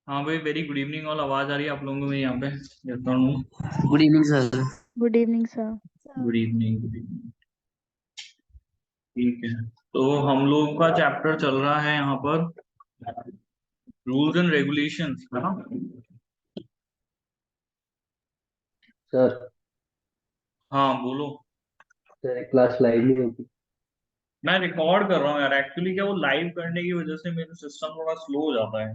हाँ भाई, very good evening. और आवाज आ रही है आप लोगों को मेरी यहाँ पे? कहता हूँ good evening sir. Good evening sir. Good evening, good evening. ठीक है, तो हम लोग का चैप्टर चल रहा है यहाँ पर रूल्स एंड रेगुलेशंस, है ना? सर हाँ बोलो। सर एक क्लास लाइव नहीं होती। मैं रिकॉर्ड कर रहा हूँ यार, एक्चुअली क्या वो लाइव करने की वजह से मेरा सिस्टम थोड़ा स्लो हो जाता है।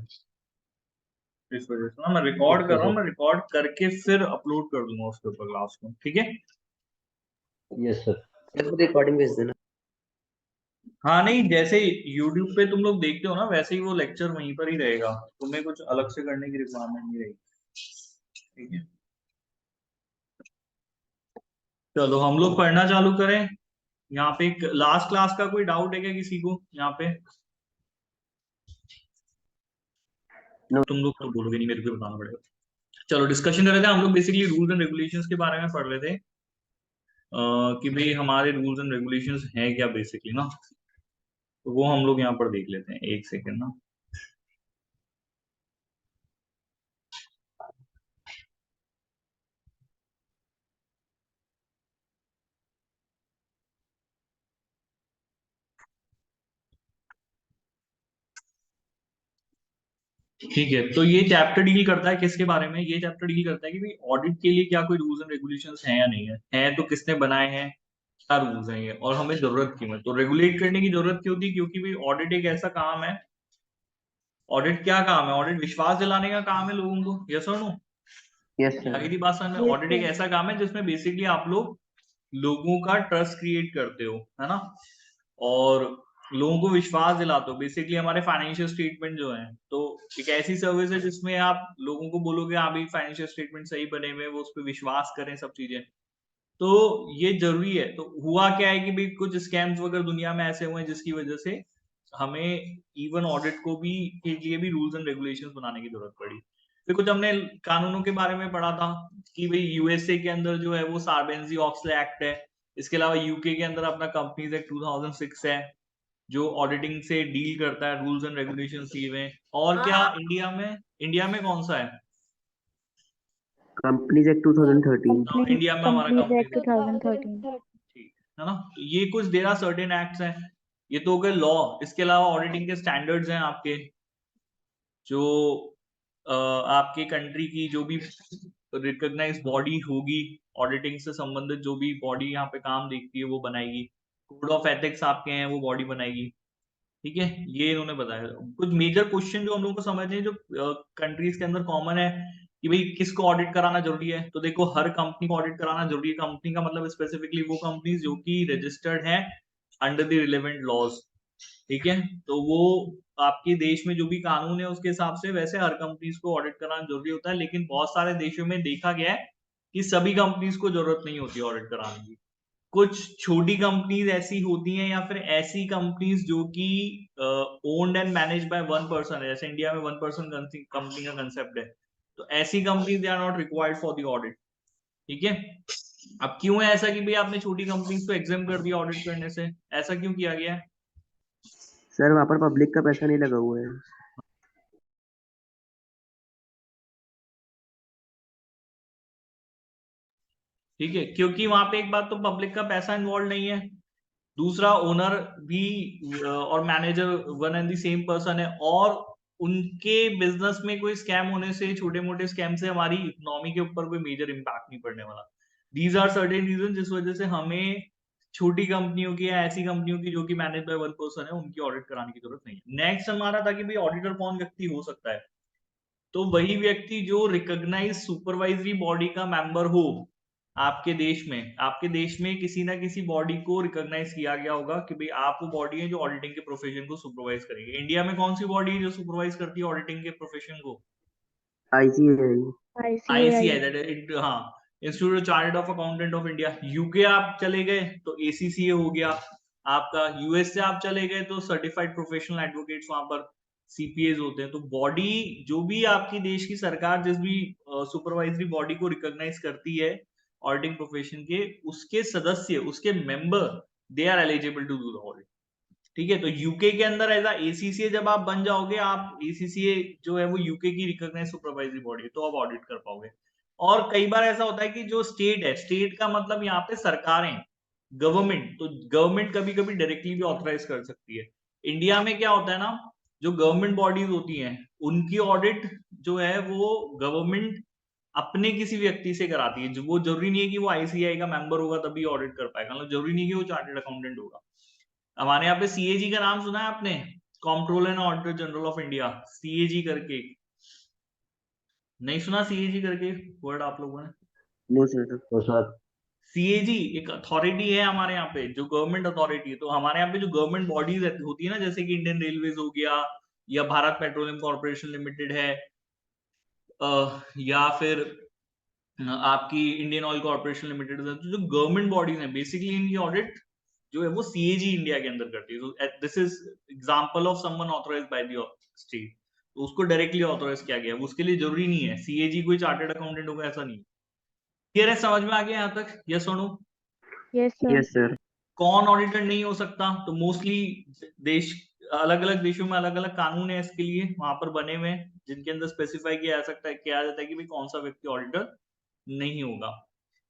इस वजह से ना मैं रिकॉर्ड कर ओके रहा हूँ, सर। मैं रिकॉर्ड करके फिर अपलोड कर दूंगा उसके ऊपर क्लास को, ठीक है? Yes sir. सर रिकॉर्डिंग भेज देना। हाँ नहीं, जैसे YouTube पे तुम लोग देखते हो ना, वैसे ही वो लेक्चर वहीं पर ही रहेगा। तुम्हें कुछ अलग से करने की रिक्वायरमेंट नहीं रहेगी, ठीक है? चलो हम लोग पढ़ना चालू करें। यहाँ पे एक लास्ट क्लास का कोई डाउट है क्या किसी को यहाँ पे? नो। तुम लोग तो बोलोगे नहीं, मेरे को बताना पड़ेगा। चलो डिस्कशन कर रहे थे हम लोग, बेसिकली रूल्स एंड रेगुलेशंस के बारे में पढ़ रहे थे। कि भाई हमारे रूल्स एंड रेगुलेशंस हैं क्या बेसिकली ना। तो वो हम लोग यहाँ पर देख लेते हैं, एक सेकेंड ना। ठीक है, तो ये चैप्टर डील करता है किसके बारे में? ये चैप्टर डील करता है कि भाई ऑडिट के लिए क्या कोई रूल्स एंड रेगुलेशंस हैं या नहीं है तो किसने बनाए हैं, क्या रूल्स हैं ये, और हमें जरूरत क्यों है। तो रेगुलेट करने की जरूरत क्यों थी? क्योंकि भाई ऑडिट एक ऐसा काम है। ऑडिट क्या काम है? ऑडिट विश्वास दिलाने का काम है लोगों को, यस और नो? यस आगे सर। की बात समझ में? यस ऑडिट एक सर। ऐसा काम है जिसमें बेसिकली आप लोग लोगों का ट्रस्ट क्रिएट करते हो, है ना? और लोगों को विश्वास दिलाते हो। बेसिकली हमारे फाइनेंशियल स्टेटमेंट जो है, तो एक ऐसी सर्विस है जिसमें आप लोगों को बोलोगे हाँ भाई फाइनेंशियल स्टेटमेंट सही बने हुए, वो उस पर विश्वास करें, सब चीजें। तो ये जरूरी है। तो हुआ क्या है कि भाई कुछ स्कैम्स वगैरह दुनिया में ऐसे हुए हैं जिसकी वजह से हमें इवन ऑडिट को भी के लिए भी रूल्स एंड रेगुलेशंस बनाने की जरूरत पड़ी। फिर कुछ हमने कानूनों के बारे में पढ़ा था कि भाई यूएसए के अंदर जो है वो सार्बेंसी ऑक्सले एक्ट है। इसके अलावा यूके के अंदर अपना कंपनीज एक्ट 2006 है, जो ऑडिटिंग से डील करता है, रूल्स एंड रेगुलेशंस दिए हुए हैं। और क्या इंडिया में कौन सा है? Companies act 2013। हाँ, कंपनी इंडिया में हमारा कंपनीज कंपनी एक्ट 2013। ठीक है ना। तो ये कुछ देर आर सर्टेन एक्ट्स हैं। ये तो हो गए लॉ। इसके अलावा ऑडिटिंग के स्टैंडर्ड्स हैं आपके, जो आपके कंट्री की जो भी रिकॉग्नाइज बॉडी होगी, ऑडिटिंग से संबंधित जो भी बॉडी यहाँ पे काम देखती है वो बनाएगी। कोड ऑफ एथिक्स आपके हैं, वो बॉडी बनाएगी। ठीक है, ये इन्होंने बताया। कुछ मेजर क्वेश्चन जो हम लोग को समझने हैं, जो कंट्रीज के अंदर कॉमन है कि भाई किसको ऑडिट कराना जरूरी है। तो देखो, हर कंपनी को ऑडिट कराना जरूरी है। कंपनी का मतलब स्पेसिफिकली वो कंपनीज जो कि रजिस्टर्ड है अंडर द रिलेवेंट लॉज। ठीक है, तो वो आपके देश में जो भी कानून है उसके हिसाब से वैसे हर कंपनीज को ऑडिट कराना जरूरी होता है। लेकिन बहुत सारे देशों में देखा गया है कि सभी कंपनीज को जरूरत नहीं होती ऑडिट कराने की। कुछ छोटी कंपनीज ऐसी होती हैं, या फिर ऐसी कंपनीज जो कि owned and manage by one person है, जैसे इंडिया में वन पर्सन कंपनी का कंसेप्ट है। तो ऐसी companies they are not required for the audit. ठीक है। अब क्यों है ऐसा कि भाई आपने छोटी कंपनीज को एग्जाम कर दिया ऑडिट करने से? ऐसा क्यों किया गया है? सर वहाँ पर पब्लिक का पैसा नहीं लगा हुआ है। ठीक है, क्योंकि वहां पे एक बात तो पब्लिक का पैसा इन्वॉल्व नहीं है, दूसरा ओनर भी और manager one and the same person है, और उनके बिजनेस में कोई स्कैम होने से, छोटे मोटे स्कैम से हमारी इकोनॉमी के ऊपर कोई मेजर इम्पैक्ट नहीं पड़ने वाला। दीज आर सर्टेन रीजन जिस वजह से हमें छोटी कंपनियों की या ऐसी कंपनियों की जो कि मैनेज बाय वन पर्सन है उनकी ऑडिट कराने की जरूरत नहीं है। नेक्स्ट हमारा था कि भाई ऑडिटर कौन व्यक्ति हो सकता है? तो वही व्यक्ति जो रिकॉग्नाइज सुपरवाइजरी बॉडी का मेंबर हो। आपके देश में किसी ना किसी बॉडी को रिकॉग्नाइज किया गया होगा कि भाई आप वो बॉडी है जो ऑडिटिंग के प्रोफेशन को सुपरवाइज करेगी। इंडिया में कौन सी बॉडी है जो सुपरवाइज करती है ऑडिटिंग के प्रोफेशन को? आईसीएआई। आईसीएआई। आईसीआई, दैट हाँ, institute chartered of accountant of India. UK आप चले गए तो एसीसीए हो गया आपका। यूएस से आप चले गए तो सर्टिफाइड प्रोफेशनल एडवोकेट्स वहां पर सीपीएज होते हैं। तो बॉडी जो भी आपकी देश की सरकार जिस भी सुपरवाइजरी बॉडी को रिकॉग्नाइज करती है ऑडिटिंग प्रोफेशन के, उसके सदस्य, उसके member, they are eligible to do the audit. ठीक है, तो यूके के अंदर एज एसीसीए जब आप बन जाओगे, आप एसीसीए जो है वो यूके की रिकॉग्नाइज सुपरवाइजरी बॉडी है, तो आप ऑडिट कर पाओगे। और कई बार ऐसा होता है कि जो स्टेट है, स्टेट का मतलब यहाँ पे सरकारें, गवर्नमेंट, तो गवर्नमेंट कभी कभी डायरेक्टली भी ऑथराइज कर सकती है। इंडिया में क्या होता है ना, जो गवर्नमेंट बॉडीज होती हैं उनकी ऑडिट जो है वो गवर्नमेंट अपने किसी व्यक्ति से कराती है। जो वो जरूरी नहीं है कि वो आईसीआई का मेंबर होगा तभी ऑडिट कर पाएगा, मतलब जरूरी नहीं है कि वो चार्टर्ड अकाउंटेंट होगा। हमारे यहाँ पे सीएजी का नाम सुना है आपने, Controller and Auditor General of India, CAG करके? नहीं सुना सीएजी करके वर्ड आप लोगों ने? No sir. तो सर सीएजी एक अथॉरिटी है हमारे यहाँ पे, जो गवर्नमेंट अथॉरिटी है। तो हमारे यहाँ पे जो गवर्नमेंट बॉडीज होती है ना, जैसे कि इंडियन रेलवेज हो गया, या भारत पेट्रोलियम कॉर्पोरेशन लिमिटेड है, या फिर आपकी इंडियन ऑयल कॉर्पोरेशन लिमिटेड है, तो जो गवर्नमेंट बॉडीज हैं बेसिकली इनकी ऑडिट जो है वो सीएजी इंडिया के अंदर करती है। This is example of someone authorised by the state, तो उसको डायरेक्टली ऑथराइज किया गया है। उसके लिए जरूरी नहीं है सीएजी कोई चार्टर्ड अकाउंटेंट होगा, ऐसा नहीं। क्लियर है, समझ में आ गया यहाँ तक? यस और no? Yes, sir. Yes sir. कौन ऑडिटर नहीं हो सकता? तो मोस्टली देश, अलग अलग देशों में अलग अलग कानून है इसके लिए वहां पर बने हुए हैं, जिनके अंदर स्पेसिफाई किया जा सकता है, किया जाता है कि भाई कौन सा व्यक्ति ऑडिटर नहीं होगा।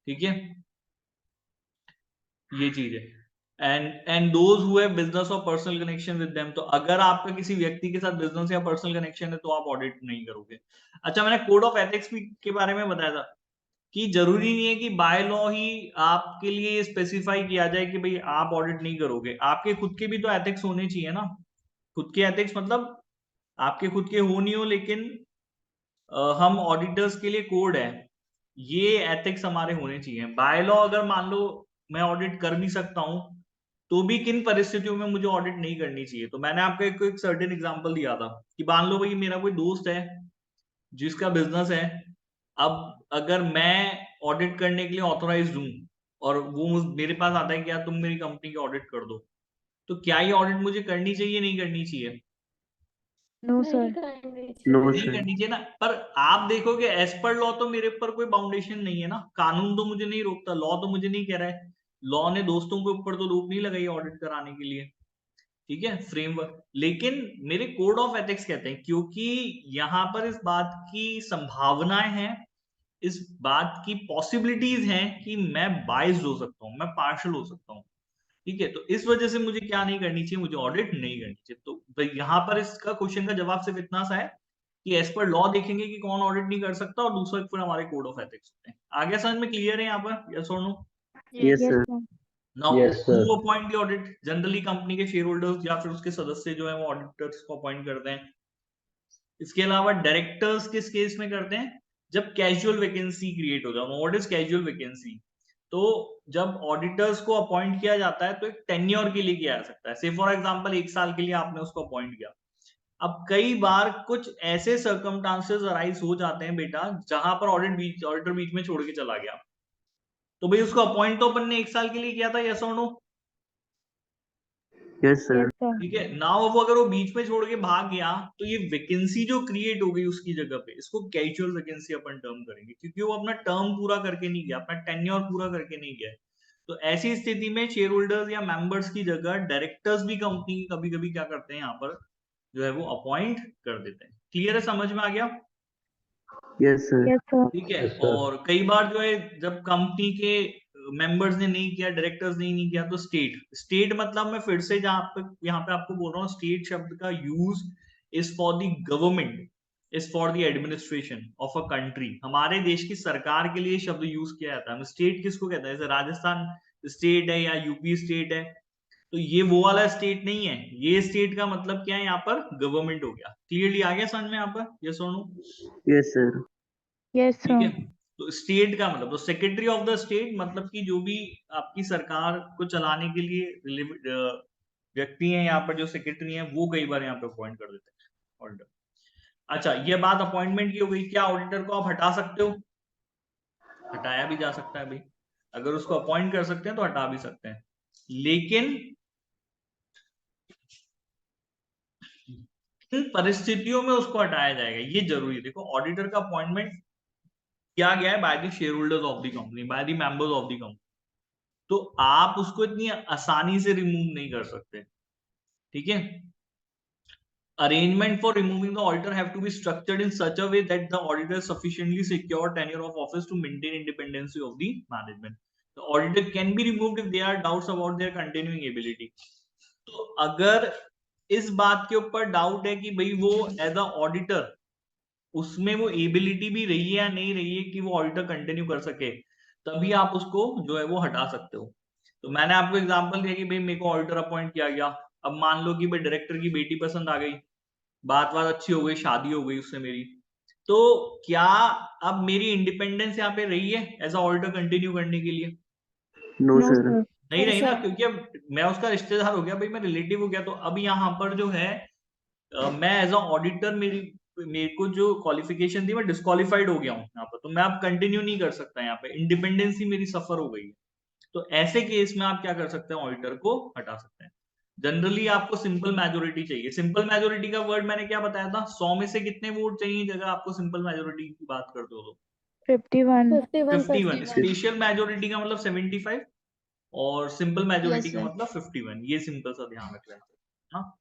ठीक है, ये चीज है। And those who have business और पर्सनल कनेक्शन विद देम, तो अगर आपका किसी व्यक्ति के साथ बिजनेस या पर्सनल कनेक्शन है तो आप ऑडिट नहीं करोगे। अच्छा, मैंने कोड ऑफ एथिक्स के बारे में बताया था कि जरूरी नहीं है कि बाय लॉ ही आपके लिए स्पेसिफाई किया जाए कि भाई आप ऑडिट नहीं करोगे। आपके खुद के भी तो एथिक्स होने चाहिए ना। खुद के एथिक्स मतलब आपके खुद के हो नहीं हो, लेकिन हम ऑडिटर्स के लिए कोड है, ये एथिक्स हमारे होने चाहिए। बाय लॉ अगर मान लो मैं ऑडिट कर भी सकता हूं, तो भी किन परिस्थितियों में मुझे ऑडिट नहीं करनी चाहिए। तो मैंने आपको एक सर्टेन एग्जांपल दिया था कि मान लो भाई मेरा कोई दोस्त है जिसका बिजनेस है, अब अगर मैं ऑडिट करने के लिए ऑथोराइज हूं और वो मेरे पास आता है कि यार तुम मेरी कंपनी की ऑडिट कर दो, तो क्या ये ऑडिट मुझे करनी चाहिए नहीं करनी चाहिए? No, sir. नो नहीं सर। करनी चाहिए ना। पर आप देखोगे एज पर लॉ तो मेरे ऊपर कोई बाउंडेशन नहीं है ना, कानून तो मुझे नहीं रोकता, लॉ तो मुझे नहीं कह रहा है, लॉ ने दोस्तों के ऊपर तो रोक नहीं लगाई ऑडिट कराने के लिए। ठीक है, फ्रेमवर्क। लेकिन मेरे कोड ऑफ एथिक्स कहते हैं, क्योंकि यहाँ पर इस बात की संभावनाएं हैं, इस बात की पॉसिबिलिटीज हैं कि मैं बाइस्ड हो सकता हूँ, मैं पार्शल हो सकता हूँ। ठीक है, तो इस वजह से मुझे क्या नहीं करनी चाहिए, मुझे ऑडिट नहीं करनी चाहिए। तो यहाँ पर इसका क्वेश्चन का जवाब सिर्फ इतना सा है कि एज पर लॉ देखेंगे कि कौन ऑडिट नहीं कर सकता, और दूसरा फिर हमारे कोड ऑफ एथिक्स होते हैं। आगे समझ में क्लियर है यहाँ पर? यस और no? Yes Yes, sir. sir. Now yes who sir. Appoint the audit? Generally company के शेयर होल्डर्स या फिर उसके सदस्य जो है वो ऑडिटर्स को अपॉइंट करते हैं। इसके अलावा डायरेक्टर्स किस केस में करते हैं? जब कैजुअल वैकेंसी क्रिएट हो जाए। What is casual vacancy? तो जब ऑडिटर्स को अपॉइंट किया जाता है तो एक टेन्योर के लिए किया जा सकता है। से फॉर एग्जांपल 1 साल के लिए आपने उसको अपॉइंट किया। अब कई बार कुछ ऐसे सर्कमस्टांसेस अराइज हो जाते हैं बेटा, जहां पर ऑडिटर बीच में छोड़ के चला गया, तो भाई उसको अपॉइंट तो अपन ने 1 साल के लिए किया था, यस और no? Yes sir. Yes, sir. ठीक है, नाउ वो अगर वो बीच में छोड़ के भाग गया, तो ये वैकेंसी जो क्रिएट हो गई उसकी जगह पे, इसको कैजुअल वैकेंसी अपन टर्म करेंगे, क्योंकि वो अपना टर्म पूरा करके नहीं गया, अपना टेन्योर पूरा करके नहीं गया। तो ऐसी स्थिति में शेयर होल्डर्स या मेंबर्स की जगह डायरेक्टर्स भी कंपनी की कभी कभी क्या करते हैं, यहाँ पर जो है वो अपॉइंट कर देते हैं। क्लियर है, समझ में आ गया? Yes sir. Yes, sir. ठीक है, यस सर। और कई बार जो है जब कंपनी के मेंबर्स ने नहीं किया, डायरेक्टर्स ने नहीं किया, तो स्टेट, स्टेट मतलब मैं फिर से जहां पे यहाँ पे आपको बोल रहा हूँ, स्टेट शब्द का use is for the government, is for the administration of a country. हमारे देश की सरकार के लिए शब्द यूज किया जाता है। स्टेट किसको कहते हैं? जैसे राजस्थान स्टेट है या यूपी स्टेट है, तो ये वो वाला स्टेट नहीं है। ये स्टेट का मतलब क्या है, यहाँ पर गवर्नमेंट हो गया। क्लियरली आ गया समझ में यहाँ पर? यस और नो? Yes sir. Yes, ठीक sir. है, तो स्टेट का मतलब, तो सेक्रेटरी ऑफ द स्टेट मतलब कि जो भी आपकी सरकार को चलाने के लिए व्यक्ति हैं यहाँ पर, जो सेक्रेटरी हैं, वो कई बार यहाँ पे अपॉइंट कर देते हैं ऑडिटर। अच्छा, ये बात अपॉइंटमेंट की हो गई। क्या ऑडिटर को आप हटा सकते हो? हटाया भी जा सकता है भाई, अगर उसको अपॉइंट कर सकते हैं तो हटा भी सकते हैं, लेकिन किन परिस्थितियों में उसको हटाया जाएगा ये जरूरी है। देखो, ऑडिटर का अपॉइंटमेंट किया गया है by the share holders of the company, by the members of the company, तो आप उसको इतनी आसानी से रिमूव नहीं कर सकते। ठीक है। Arrangement for removing the auditor have to be structured in such a way that the auditor sufficiently secure tenure of office to maintain independence of the management. The auditor can be removed if there are doubts about their continuing ability. तो अगर इस बात के ऊपर doubt है कि भाई वो एज अ ऑडिटर उसमें वो एबिलिटी भी रही है या नहीं रही है कि वो ऑडिटर कंटिन्यू कर सके, तभी आप उसको जो है वो हटा सकते हो। तो मैंने आपको एग्जांपल दिया कि भाई मेरे को ऑडिटर अपॉइंट किया गया, अब मान लो कि भाई डायरेक्टर की बेटी पसंद आ गई, बात अच्छी हो गई, शादी हो गई उससे मेरी, तो क्या अब मेरी इंडिपेंडेंस यहाँ पे रही है एज अ ऑडिटर कंटिन्यू करने के लिए? No No, sir. sir. नहीं रही ना, क्योंकि अब मैं उसका रिश्तेदार हो गया, भाई मैं रिलेटिव हो गया। तो अब यहाँ पर जो है मैं एज अ ऑडिटर मेरे को जो क्वालिफिकेशन थी मैं डिस्क्वालिफाइड हो गया हूँ यहाँ पर, तो मैं अब कंटिन्यू नहीं कर सकता, यहाँ पे इंडिपेंडेंसी मेरी सफर हो गई है। तो ऐसे केस में आप क्या कर सकते हैं, ऑडिटर को हटा सकते हैं। जनरली आपको सिंपल मेजोरिटी चाहिए। सिंपल मेजोरिटी का वर्ड मैंने क्या बताया था, 100 में से कितने वोट चाहिए जगह आपको सिंपल मेजोरिटी की बात करते हो तो 51. 51। स्पेशल मेजोरिटी का मतलब 75 और सिंपल मेजोरिटी Yes, का sir. मतलब 51। ये सिंपल सा ध्यान रखना है। हाँ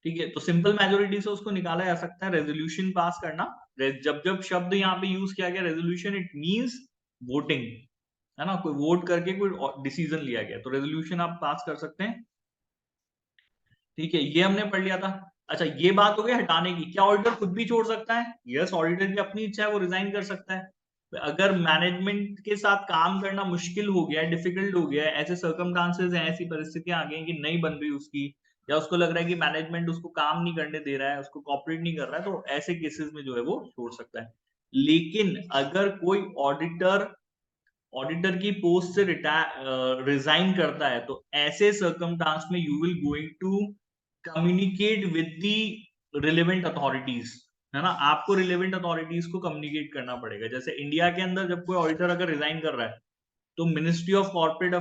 ठीक है। तो सिंपल मेजोरिटी से उसको निकाला जा सकता है। रेजोल्यूशन पास करना, जब जब शब्द यहाँ पे यूज किया गया रेजोल्यूशन, इट मींस वोटिंग, है ना, कोई वोट करके कोई डिसीजन लिया गया, तो रेजोल्यूशन आप पास कर सकते हैं। ठीक है, ये हमने पढ़ लिया था। अच्छा, ये बात हो गई हटाने की। क्या ऑडिटर खुद भी छोड़ सकता है? यस, ऑडिटर की अपनी इच्छा है, वो रिजाइन कर सकता है। अगर मैनेजमेंट के साथ काम करना मुश्किल हो गया है, डिफिकल्ट हो गया है, ऐसे सर्कमस्टांसेस हैं, ऐसी परिस्थितियां आ गई हैं कि नहीं बन रही उसकी, या उसको लग रहा है कि मैनेजमेंट उसको काम नहीं करने दे रहा है, उसको कॉपरेट नहीं कर रहा है, तो ऐसे केसेस में जो है वो छोड़ सकता है। लेकिन अगर कोई ऑडिटर की पोस्ट से रिजाइन करता है, तो ऐसे सर्कमस्टांस में you will going to communicate with the relevant authorities, है ना। आपको रिलेवेंट अथॉरिटीज को कम्युनिकेट करना पड़ेगा। जैसे इंडिया के अंदर जब कोई ऑडिटर अगर रिजाइन कर रहा है, तो मिनिस्ट्री ऑफ कॉर्पोरेट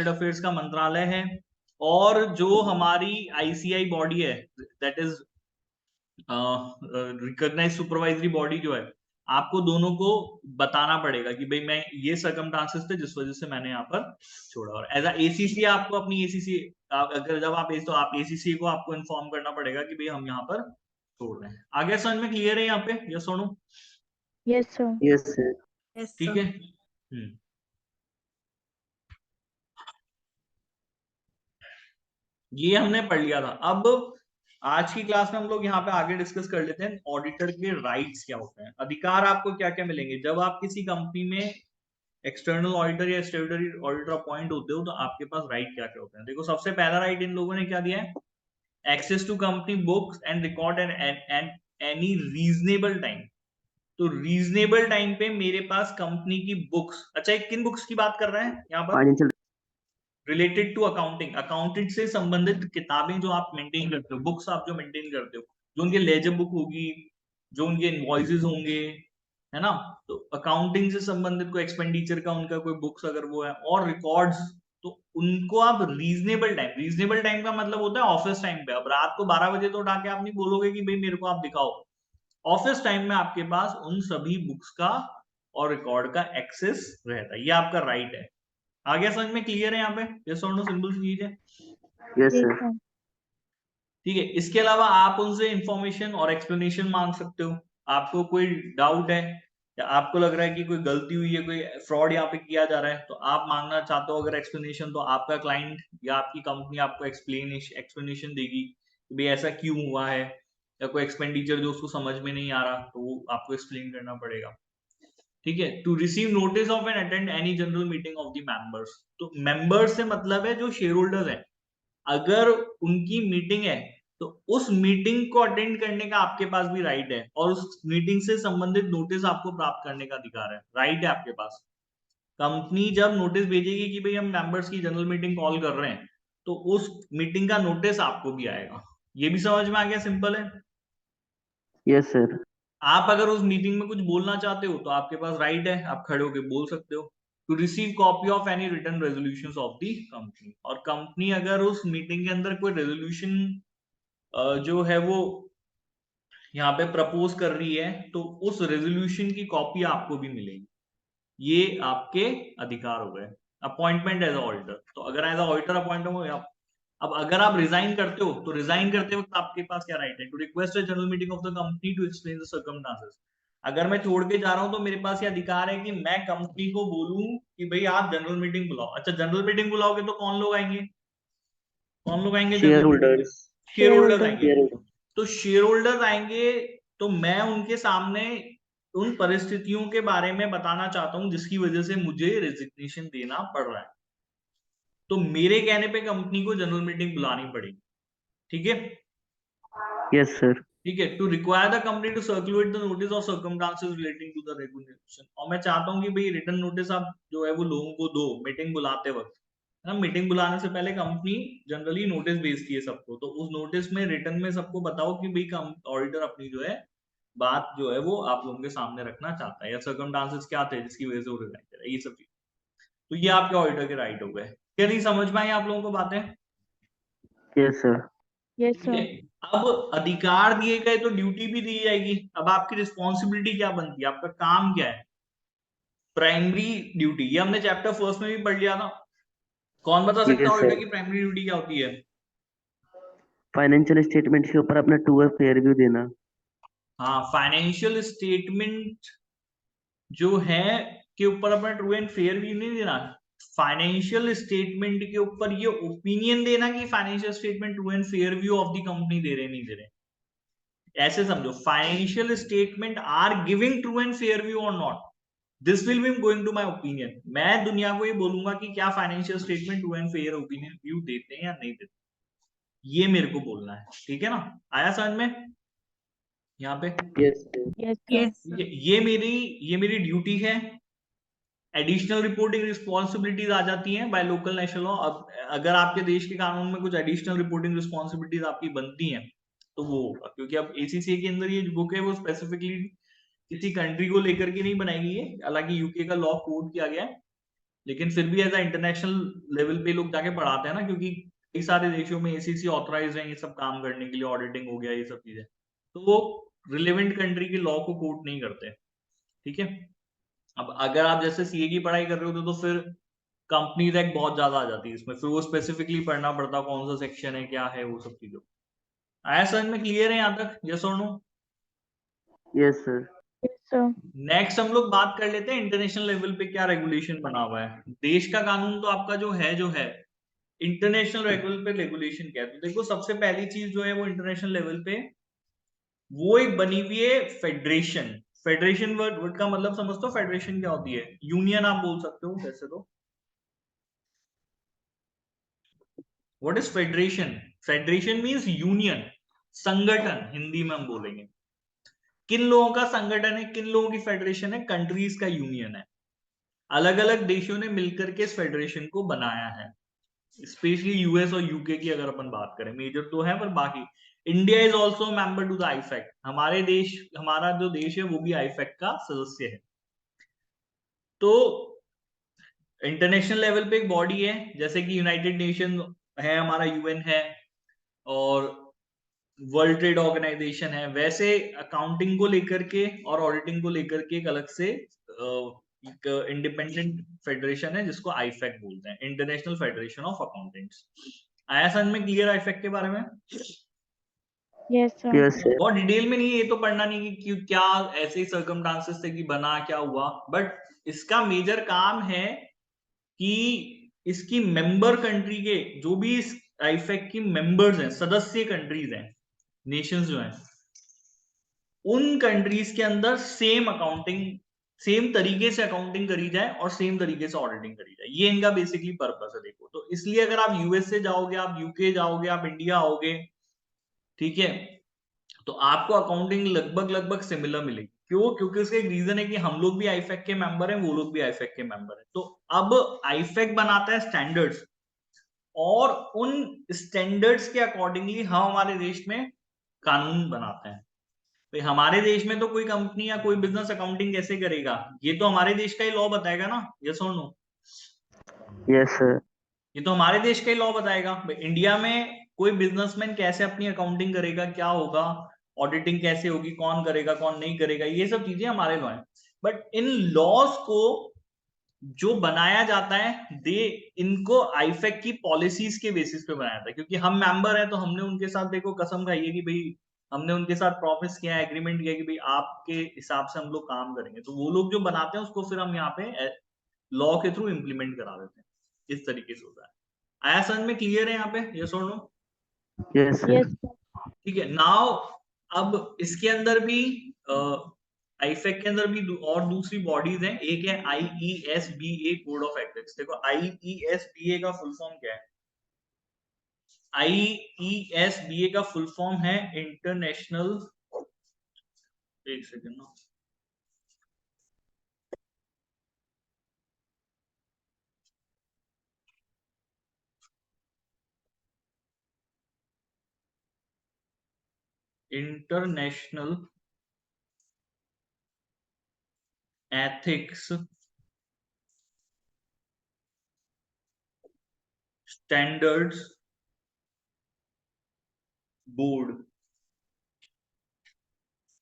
अफेयर्स का मंत्रालय है, और जो हमारी आईसीआई बॉडी है, that is recognise supervisory body जो है, आपको दोनों को बताना पड़ेगा कि भाई मैं ये सर्कमस्टांसेस थे जिस वजह से मैंने यहाँ पर छोड़ा। और एज अ एसीसी आपको अपनी एसीसी, अगर जब आप तो आप एसीसी को आपको इन्फॉर्म करना पड़ेगा कि भाई हम यहाँ पर छोड़ रहे हैं। आगे समझ में क्लियर है यहाँ पे, यस और no? Yes, sir. Yes sir. Yes, ठीक sir. है। ये हमने पढ़ लिया था। अब आज की क्लास में हम लोग यहाँ पे आगे डिस्कस कर लेते हैं ऑडिटर के राइट्स क्या होते हैं, अधिकार आपको क्या क्या मिलेंगे जब आप किसी कंपनी में एक्सटर्नल ऑडिटर या स्टैट्यूटरी ऑडिटर अपॉइंट होते हो, तो आपके पास राइट क्या क्या होते हैं। देखो, सबसे पहला राइट इन लोगों ने क्या दिया है, access to company books and record and any reasonable time. तो रीजनेबल टाइम पे मेरे पास कंपनी की बुक्स, अच्छा एक किन बुक्स की बात कर रहे हैं यहाँ पर, financial related to accounting, accountant से संबंधित किताबें जो आप मेंटेन करते हो, बुक्स आप जो मेंटेन करते हो, जो उनके लेजर बुक होगी, जो उनके इनवॉइसेस होंगे, है ना, तो अकाउंटिंग से संबंधित कोई एक्सपेंडिचर का उनका कोई बुक्स अगर वो है, और रिकॉर्ड्स, तो उनको आप रीजनेबल टाइम का मतलब होता है ऑफिस टाइम पे। अब रात को 12 बजे तो उठा के आप नहीं बोलोगे कि भाई मेरे को आप दिखाओ। ऑफिस टाइम में आपके पास उन सभी बुक्स का और रिकॉर्ड का एक्सेस रहता है, ये आपका राइट है। आगे समझ में क्लियर है यहाँ पे, यस और नो, सिंपल सी चीज है। Yes Yes, sir. sir. ठीक है, इसके अलावा आप उनसे इंफॉर्मेशन और एक्सप्लेनेशन मांग सकते हो। आपको कोई डाउट है या आपको लग रहा है कि कोई गलती हुई है, कोई फ्रॉड यहाँ पे किया जा रहा है, तो आप मांगना चाहते हो अगर एक्सप्लेनेशन, तो आपका क्लाइंट या आपकी कंपनी आपको एक्सप्लेनेशन देगी कि भाई ऐसा क्यों हुआ है, या कोई एक्सपेंडिचर जो उसको समझ में नहीं आ रहा, तो वो आपको एक्सप्लेन करना पड़ेगा। ठीक है। To receive notice of and attend any general meeting of the members, तो मेंबर्स से मतलब है जो शेयर होल्डर्स है, अगर उनकी मीटिंग है तो उस मीटिंग को अटेंड करने का आपके पास भी राइट है, और उस मीटिंग से संबंधित नोटिस आपको प्राप्त करने का अधिकार है, राइट है आपके पास। कंपनी जब नोटिस भेजेगी कि भाई हम मेंबर्स की जनरल मीटिंग कॉल कर रहे हैं, तो उस मीटिंग का नोटिस आपको भी आएगा। ये भी समझ में आ गया, सिंपल है। Yes sir. आप अगर उस मीटिंग में कुछ बोलना चाहते हो तो आपके पास राइट है, आप खड़े होकर बोल सकते हो। To receive copy of any written resolutions of the company, और कंपनी अगर उस मीटिंग के अंदर कोई रेजोल्यूशन जो है वो यहाँ पे प्रपोज कर रही है, तो उस रेजोल्यूशन की कॉपी आपको भी मिलेगी। ये आपके अधिकार हो गए। अपॉइंटमेंट एज ऑडिटर, तो अगर एज ऑडिटर अपॉइंट हो अब अगर आप रिजाइन करते हो तो रिजाइन करते वक्त आपके पास क्या राइट है? To request a general meeting of the company to explain the circumstances. अगर मैं छोड़ के जा रहा हूं तो मेरे पास ये अधिकार है कि मैं कंपनी को बोलूं कि भाई आप जनरल मीटिंग बुलाओ। अच्छा, जनरल मीटिंग बुलाओगे तो कौन लोग आएंगे? कौन लोग आएंगे जनरल शेयर मीटिंग में? होल्डर्स। शेयर होल्डर्स आएंगे। Share holder. तो शेयर होल्डर्स आएंगे तो मैं उनके सामने उन परिस्थितियों के बारे में बताना चाहता हूं जिसकी वजह से मुझे रेजिग्नेशन देना पड़ रहा है। तो मेरे कहने पे कंपनी को जनरल मीटिंग बुलानी पड़ेगी। ठीक है? Yes sir. ठीक है। To require the company to circulate the notice of circumstances relating to the regulation. और मैं चाहता हूं कि भाई रिटर्न नोटिस आप जो है वो लोगों को दो मीटिंग बुलाते वक्त, है ना। मीटिंग बुलाने से पहले कंपनी जनरली नोटिस भेजती है सबको, तो उस नोटिस में रिटर्न में सबको बताओ कि भाई ऑडिटर अपनी जो है बात जो है वो आप लोगों के सामने रखना चाहता है, या सर्कमस्टेंसेस क्या थे जिसकी वजह से वो रिजाइन कर रहा है, ये सब चीज। तो ये आपके ऑडिटर के राइट हो गए। क्या नहीं समझ में आई आप लोगों को बातें? Yes sir. Yes, ठीक है। sir. अब अधिकार दिए गए तो ड्यूटी भी दी जाएगी। अब आपकी रिस्पॉन्सिबिलिटी क्या बनती है, आपका काम क्या है? प्राइमरी ड्यूटी, ये हमने चैप्टर फर्स्ट में भी पढ़ लिया था। कौन बता सकता है यस ऑडिटर सर। की प्राइमरी ड्यूटी क्या होती है? फाइनेंशियल स्टेटमेंट के ऊपर अपना टू फेयर रिव्यू देना। हाँ, फाइनेंशियल स्टेटमेंट जो है के ऊपर अपना ट्रू एंड फेयर व्यू नहीं देना, फाइनेंशियल स्टेटमेंट के ऊपर ये ओपिनियन देना कि financial statement true and fair view of the company दे रहे नहीं दे रहे। ऐसे समझो, financial statement are giving true and fair view और not, this will be going to my opinion. मैं दुनिया को ये बोलूंगा कि क्या financial statement true and fair opinion view देते हैं या नहीं देते, ये मेरे को बोलना है। ठीक है ना? आया समझ में यहाँ पे? Yes sir. Yes, sir. ये मेरी ड्यूटी है। एडिशनल रिपोर्टिंग रिस्पॉन्सिबिलिटीज आ जाती हैं बाय लोकल नेशनल लॉ। अब अगर आपके देश के कानून में कुछ एडिशनल रिपोर्टिंग रिस्पॉन्सिबिलिटीज आपकी बनती हैं तो वो होगा, क्योंकि अब एसीसीए के अंदर ये बुक है वो स्पेसिफिकली किसी कंट्री को लेकर के नहीं बनाई गई है। हालांकि यूके का लॉ कोड किया गया है, लेकिन फिर भी एज इंटरनेशनल लेवल पे लोग जाके पढ़ाते हैं ना, क्योंकि कई सारे देशों में एसीसी ऑथराइज है ये सब काम करने के लिए, ऑडिटिंग हो गया, ये सब चीजें, तो वो रिलेवेंट कंट्री के लॉ को कोट नहीं करते। ठीक है। अब अगर आप जैसे सीए की पढ़ाई कर रहे होते तो फिर कंपनीज एक्ट बहुत ज्यादा आ जाती है इसमें, फिर वो स्पेसिफिकली पढ़ना पड़ता कौन सा सेक्शन है, क्या है, वो सब चीजों। आया समझ में? क्लियर है यहाँ तक? यस और no? Yes sir. Yes, sir. Next हम लोग बात कर लेते हैं इंटरनेशनल लेवल पे क्या रेगुलेशन बना हुआ है। देश का कानून तो आपका जो है इंटरनेशनल लेवल पे रेगुलेशन क्या है? तो देखो, सबसे पहली चीज जो है वो इंटरनेशनल लेवल पे वो एक बनी हुई है फेडरेशन। फेडरेशन वर्ड का मतलब समझते हो? फेडरेशन क्या होती है? यूनियन आप बोल सकते हो वैसे तो। What is federation? Federation means union, संगठन हिंदी में हम बोलेंगे। किन लोगों का संगठन है, किन लोगों की फेडरेशन है? कंट्रीज का यूनियन है। अलग अलग देशों ने मिलकर के इस फेडरेशन को बनाया है। स्पेशली यूएस और यूके की अगर अपन बात करें, मेजर तो है पर बाकी, India is also member to the आईफैक्ट। हमारा जो देश है वो भी आईफैक्ट का सदस्य है। तो इंटरनेशनल लेवल पे एक बॉडी है, जैसे कि यूनाइटेड नेशन है, हमारा यूएन है, और वर्ल्ड ट्रेड ऑर्गेनाइजेशन है। वैसे अकाउंटिंग को लेकर के और ऑडिटिंग को लेकर के एक अलग से एक इंडिपेंडेंट फेडरेशन है जिसको आईफैक्ट बोलते हैं, इंटरनेशनल फेडरेशन ऑफ अकाउंटेंट्स। आया समझ में क्लियर आईफैक्ट के बारे में? Yes, sir. Yes sir. बहुत डिटेल में नहीं, ये तो पढ़ना नहीं कि क्या ऐसे ही सर्कमस्टांसेस थे कि बना क्या हुआ, बट इसका मेजर काम है कि इसकी मेंबर कंट्री के जो भी इस आईफैक्ट की मेंबर्स हैं, सदस्य कंट्रीज हैं, नेशंस जो हैं, उन कंट्रीज के अंदर सेम तरीके से अकाउंटिंग करी जाए और सेम तरीके से ऑडिटिंग करी जाए। ये इनका बेसिकली पर्पस है। देखो, तो इसलिए अगर आप यूएस से जाओगे, आप यूके जाओगे, आप इंडिया आओगे, ठीक है, तो आपको अकाउंटिंग लगभग सिमिलर मिलेगी। क्यों? क्योंकि उसका एक रीजन है कि हम लोग भी आईफैक्ट के मेंबर हैं, वो लोग भी आईफैक्ट के मेंबर हैं। तो अब आईफैक्ट बनाता है स्टैंडर्ड्स, और उन स्टैंडर्ड्स के अकॉर्डिंगली हम हमारे देश में कानून बनाते हैं। तो हमारे देश में तो कोई कंपनी या कोई बिजनेस अकाउंटिंग कैसे करेगा, ये तो हमारे देश का ही लॉ बताएगा ना। यस और नो? Yes sir. ये तो हमारे देश का ही लॉ बताएगा। इंडिया में कोई बिजनेसमैन कैसे अपनी अकाउंटिंग करेगा, क्या होगा, ऑडिटिंग कैसे होगी, कौन करेगा कौन नहीं करेगा, ये सब चीजें हमारे लॉ है। बट इन लॉज को जो बनाया जाता है इनको आईफेक की पॉलिसीज के बेसिस पे बनाया था, क्योंकि हम मेंबर हैं तो हमने उनके साथ देखो कसम खाई है कि भाई हमने उनके साथ प्रॉमिस किया है, एग्रीमेंट किया कि भाई आपके हिसाब से हम लोग काम करेंगे, तो वो लोग जो बनाते हैं उसको फिर हम यहाँ पे लॉ के थ्रू इम्प्लीमेंट करा देते हैं। इस तरीके से होता है। आया समझ में? क्लियर है यहाँ पे? यस और no? Yes sir. Yes, sir. ठीक है। नाउ अब इसके अंदर भी आईफेक के अंदर भी और दूसरी बॉडीज हैं। एक है IESBA कोड ऑफ एथिक्स। देखो IESBA का फुल फॉर्म क्या है? IESBA का फुल फॉर्म है इंटरनेशनल, एक सेकेंड ना, इंटरनेशनल एथिक्स स्टैंडर्ड्स बोर्ड।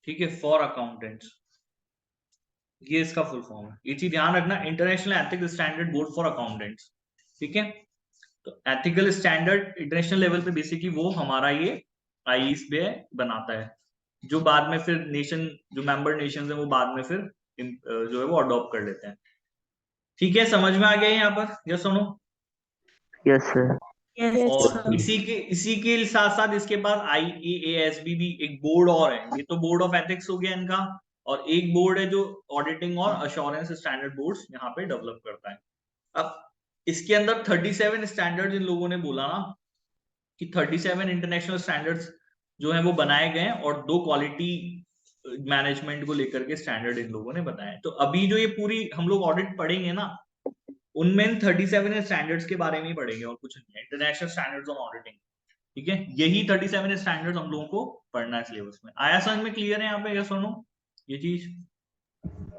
ठीक है, फॉर अकाउंटेंट्स, ये इसका फुल फॉर्म है। ये चीज ध्यान रखना, international ethics standard board for accountants. ठीक है, तो एथिकल स्टैंडर्ड इंटरनेशनल लेवल पे बेसिकली वो हमारा ये IESBA बनाता है, जो बाद में फिर नेशन, जो मेंबर नेशंस है वो बाद में फिर जो है वो अडॉप्ट कर लेते हैं। ठीक है, समझ में आ गया यहाँ पर? यस सुनो। Yes sir. Yes, और sir. इसी के साथ साथ इसके पास IAASB भी एक बोर्ड और है। ये तो बोर्ड ऑफ एथिक्स हो गया इनका, और एक बोर्ड है जो ऑडिटिंग और अश्योरेंस स्टैंडर्ड बोर्ड्स यहाँ पे डेवलप करता है। अब इसके अंदर 37 स्टैंडर्ड्स इन लोगों ने बोला ना कि 37 इंटरनेशनल स्टैंडर्ड्स जो है वो बनाए गए हैं, और 2 क्वालिटी मैनेजमेंट को लेकर के स्टैंडर्ड इन लोगों ने बनाए। तो अभी जो ये पूरी हम लोग ऑडिट पढ़ेंगे ना, उनमें 37 स्टैंडर्ड्स के बारे में ही पढ़ेंगे और कुछ नहीं है। International standards on auditing. ठीक है, यही 37 स्टैंडर्ड्स हम लोगों को पढ़ना है सिलेबस में। आया समझ में? क्लियर है यहाँ पे? यस और नो ये चीज?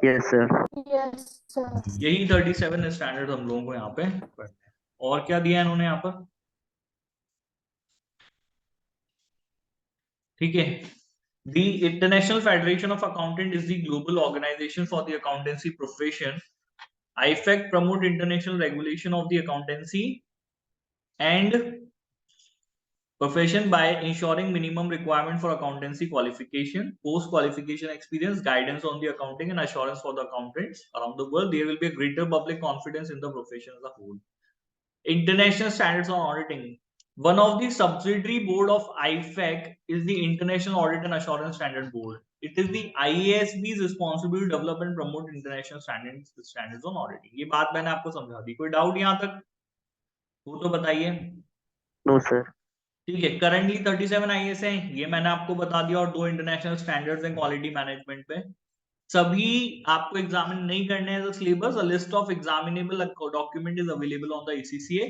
Yes sir. Yes, sir. यही 37 स्टैंडर्ड हम लोगों को यहाँ पे पढ़ना है। और क्या दिया है इन्होंने यहाँ पर? ठीक है, The International Federation of Accountant is the global organization for the accountancy profession. IFAC promote international regulation of the accountancy and profession by ensuring minimum requirement for accountancy qualification, post qualification experience, guidance on the accounting, and assurance for the accountants around the world. There will be a greater public confidence in the profession as a whole. International standards on auditing. One of the subsidiary board of IFAC is the International Audit and Assurance Standard Board. It is the IASB's responsibility to develop and promote international standards on auditing. ये बात मैंने आपको समझा दी। कोई doubt यहाँ तक हो तो बताइए। No sir. ठीक है, करंटली 37 IAS हैं, ये मैंने आपको बता दिया, और 2 इंटरनेशनल स्टैंडर्ड्स हैं क्वालिटी मैनेजमेंट पे। सभी आपको एग्जामिन नहीं करने हैं syllabus. A list of examinable document is available on the ECCA।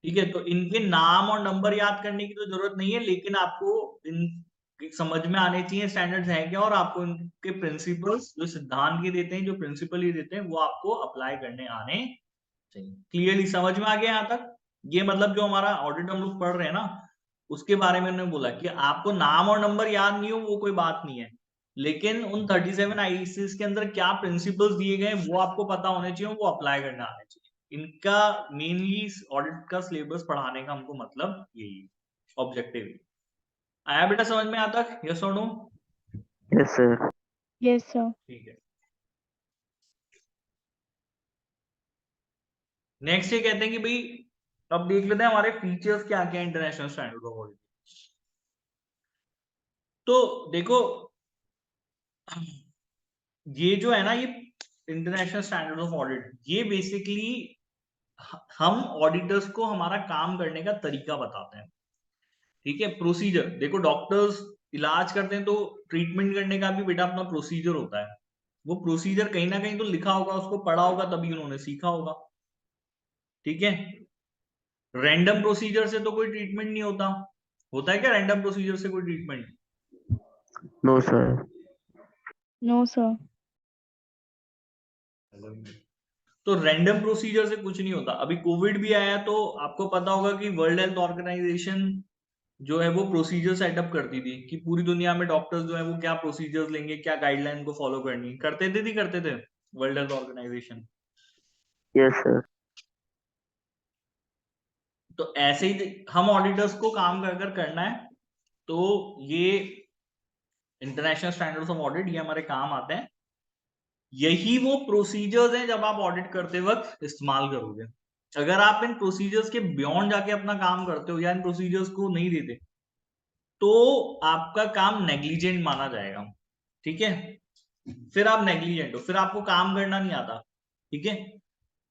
ठीक है, तो इनके नाम और नंबर याद करने की तो जरूरत नहीं है, लेकिन आपको इन समझ में आने चाहिए स्टैंडर्ड्स हैं क्या, और आपको इनके प्रिंसिपल्स जो सिद्धांत ये देते हैं, जो प्रिंसिपल ये देते हैं, वो आपको अप्लाई करने आने चाहिए। क्लियरली समझ में आ गया यहाँ तक? ये मतलब जो हमारा ऑडिट हम लोग पढ़ रहे हैं ना, उसके बारे में उन्होंने बोला कि आपको नाम और नंबर याद नहीं हो वो कोई बात नहीं है, लेकिन उन 37 IAS के अंदर क्या प्रिंसिपल्स दिए गए वो आपको पता होने चाहिए, वो अप्लाई करने आने चाहिए। इनका मेनली ऑडिट का सिलेबस पढ़ाने का हमको मतलब यही ऑब्जेक्टिव है। आया बेटा समझ में आता है? यस और no? Yes sir. Yes, sir. ठीक है, नेक्स्ट ये कहते हैं कि भाई अब देख लेते हैं हमारे फीचर्स क्या क्या इंटरनेशनल स्टैंडर्ड ऑफ ऑडिट। तो देखो, ये जो है ना, ये इंटरनेशनल स्टैंडर्ड ऑफ ऑडिट, ये बेसिकली हम ऑडिटर्स को हमारा काम करने का तरीका बताते हैं। ठीक है, प्रोसीजर देखो, डॉक्टर्स इलाज करते हैं तो ट्रीटमेंट करने का भी बेटा अपना प्रोसीजर होता है। वो प्रोसीजर कहीं ना कहीं तो लिखा होगा, उसको पढ़ा होगा, तभी उन्होंने सीखा होगा। ठीक है, रैंडम प्रोसीजर से तो कोई ट्रीटमेंट नहीं होता। होता है क्या रैंडम प्रोसीजर से कोई treatment? No sir. No, sir. तो रैंडम प्रोसीजर से कुछ नहीं होता। अभी कोविड भी आया तो आपको पता होगा कि वर्ल्ड हेल्थ ऑर्गेनाइजेशन जो है वो प्रोसीजर सेटअप करती थी कि पूरी दुनिया में डॉक्टर्स जो है वो क्या प्रोसीजर्स लेंगे, क्या गाइडलाइन को फॉलो करनी करते थे World Health Organization. Yes, sir. तो ऐसे ही हम ऑडिटर्स को काम कर करना है, तो ये इंटरनेशनल स्टैंडर्ड्स ऑफ ऑडिट ये हमारे काम आते हैं। यही वो प्रोसीजर्स हैं जब आप ऑडिट करते वक्त इस्तेमाल करोगे। अगर आप इन प्रोसीजर्स के बियॉन्ड जाके अपना काम करते हो या इन प्रोसीजर्स को नहीं देते, तो आपका काम नेग्लिजेंट माना जाएगा। ठीक है, फिर आप नेग्लिजेंट हो, फिर आपको काम करना नहीं आता। ठीक है,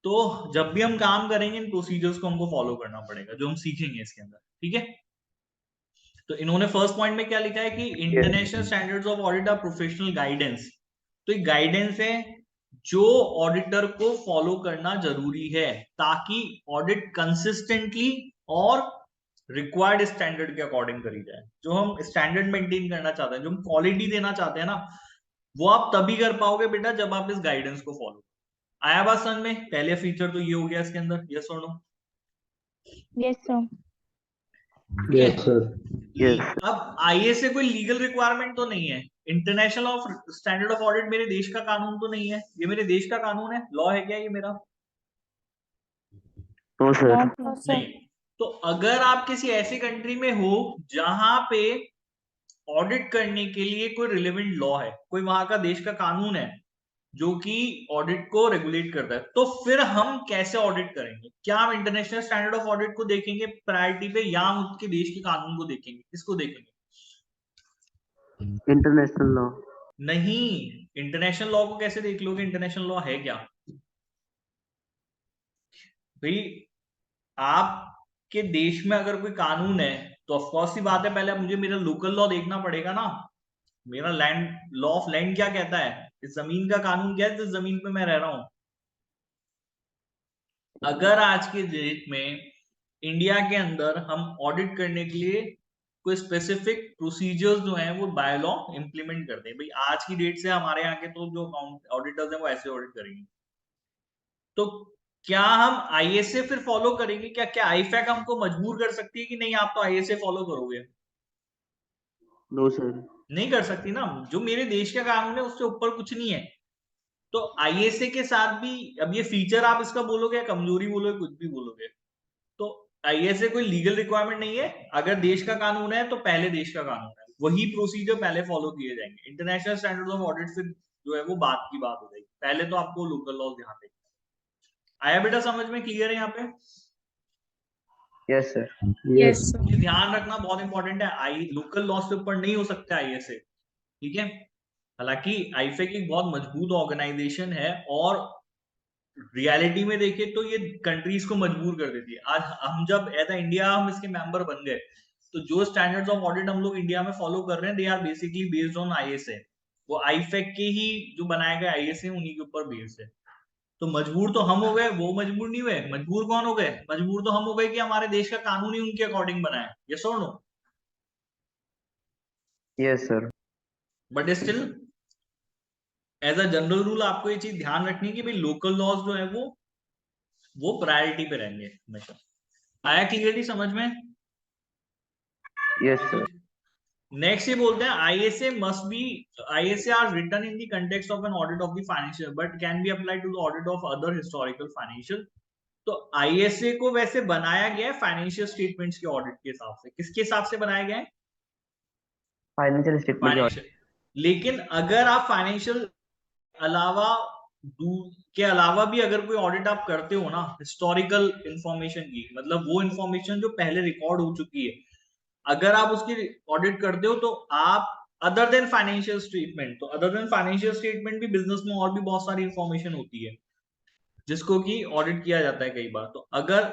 तो जब भी हम काम करेंगे इन प्रोसीजर्स को हमको फॉलो करना पड़ेगा, जो हम सीखेंगे इसके अंदर। ठीक है, तो इन्होंने फर्स्ट पॉइंट में क्या लिखा है कि international standards of audit are professional guidance. तो एक गाइडेंस है जो ऑडिटर को फॉलो करना जरूरी है, ताकि ऑडिट कंसिस्टेंटली और रिक्वायर्ड स्टैंडर्ड के अकॉर्डिंग करी जाए। जो हम स्टैंडर्ड मेंटेन करना चाहते हैं, जो हम क्वालिटी देना चाहते हैं ना, वो आप तभी कर पाओगे बेटा जब आप इस गाइडेंस को फॉलो। आया बात समझ में? पहले फीचर तो ये हो गया इसके अंदर, यस और no? Yes, sir. Yes, sir. Yes. अब आईएसए कोई लीगल रिक्वायरमेंट तो नहीं है। International of standard of audit मेरे देश का कानून तो नहीं है, ये मेरे देश का कानून है, लॉ है क्या ये मेरा? No, sir. No, sir. नहीं। तो अगर आप किसी ऐसी कंट्री में हो जहां पे ऑडिट करने के लिए कोई रिलेवेंट लॉ है, कोई वहां का देश का कानून है जो कि ऑडिट को रेगुलेट करता है, तो फिर हम कैसे ऑडिट करेंगे? क्या हम इंटरनेशनल स्टैंडर्ड ऑफ ऑडिट को देखेंगे प्रायोरिटी पे, या हम उसके देश के कानून को देखेंगे? किसको देखेंगे? International law. नहीं, इंटरनेशनल लॉ को कैसे देख लोगे? इंटरनेशनल लॉ है क्या भाई? आपके देश में अगर कोई कानून है तो ऑफकोर्स सी बात है, पहले मुझे मेरा लोकल लॉ देखना पड़ेगा ना। मेरा लैंड लॉ ऑफ लैंड क्या कहता है, इस जमीन का कानून क्या है जिस जमीन पे मैं रह रहा हूं। अगर आज के डेट में इंडिया के अंदर हम ऑडिट करने के लिए कोई स्पेसिफिक प्रोसीजर्स जो हैं वो बाय लॉ इंप्लीमेंट करते हैं, भाई आज की डेट से हमारे यहाँ के तो जो ऑडिटर्स हैं वो ऐसे ऑडिट करेंगे, तो क्या हम आईएसए फिर फॉलो करेंगे? क्या क्या आईफैक हमको मजबूर कर सकती है कि नहीं आप तो आईएसए फॉलो करोगे? No, sir. नहीं कर सकती ना। जो मेरे देश का कानून है उससे ऊपर कुछ नहीं है। तो आईएसए के साथ भी, अब ये फीचर आप इसका बोलोगे या कमजोरी बोलोगे, कुछ भी बोलोगे, तो आईएसए कोई लीगल रिक्वायरमेंट नहीं है। अगर देश का कानून है तो पहले देश का कानून है, वही प्रोसीजर पहले फॉलो किए जाएंगे। इंटरनेशनल स्टैंडर्ड्स ऑफ ऑडिट फिर जो है वो बात की बात हो जाएगी, पहले तो आपको लोकल लॉ ध्यान देना। आया बेटा समझ में? क्लियर है यहाँ पे? Yes, sir. Yes. ये ध्यान रखना बहुत इंपॉर्टेंट है, आई लोकल लॉ से ऊपर नहीं हो सकता आईएसए। ठीक है, हालांकि आईफैक एक बहुत मजबूत ऑर्गेनाइजेशन है और रियलिटी में देखे तो ये कंट्रीज को मजबूर कर देती है। आज हम जब एज इंडिया हम इसके मेंबर बन गए, तो जो स्टैंडर्ड्स ऑफ ऑडिट हम लोग इंडिया में फॉलो कर रहे हैं, they are basically based on ISA. वो आईफैक के ही जो बनाए गए आईएसए उन्हीं के ऊपर बेस्ड है। तो मजबूर तो हम हो गए, वो मजबूर नहीं हुए। मजबूर कौन हो गए? मजबूर तो हम हो गए कि हमारे देश का कानून ही उनके अकॉर्डिंग बना है। यस और no? Yes, sir. But still as a general rule आपको ये चीज ध्यान रखनी है कि भाई लोकल लॉज जो है वो प्रायोरिटी पे रहेंगे हमेशा। आया क्लियरली समझ में? Yes, sir. नेक्स्ट ये बोलते हैं ISA must be, ISA are written in the context of an audit of the financial but can be applied to the audit of other historical financial. तो आईएसए को वैसे बनाया गया है फाइनेंशियल स्टेटमेंट्स के ऑडिट के हिसाब से। किसके हिसाब से बनाया गया है? Financial statement. फाइनेंशियल। लेकिन अगर आप फाइनेंशियल अलावा के अलावा भी अगर कोई ऑडिट आप करते हो ना हिस्टोरिकल इंफॉर्मेशन की, मतलब वो इंफॉर्मेशन जो पहले रिकॉर्ड हो चुकी है, अगर आप उसकी ऑडिट करते हो तो आप अदर देन फाइनेंशियल स्टेटमेंट, तो अदर देन फाइनेंशियल स्टेटमेंट भी बिजनेस में और भी बहुत सारी इंफॉर्मेशन होती है जिसको कि ऑडिट किया जाता है कई बार। तो अगर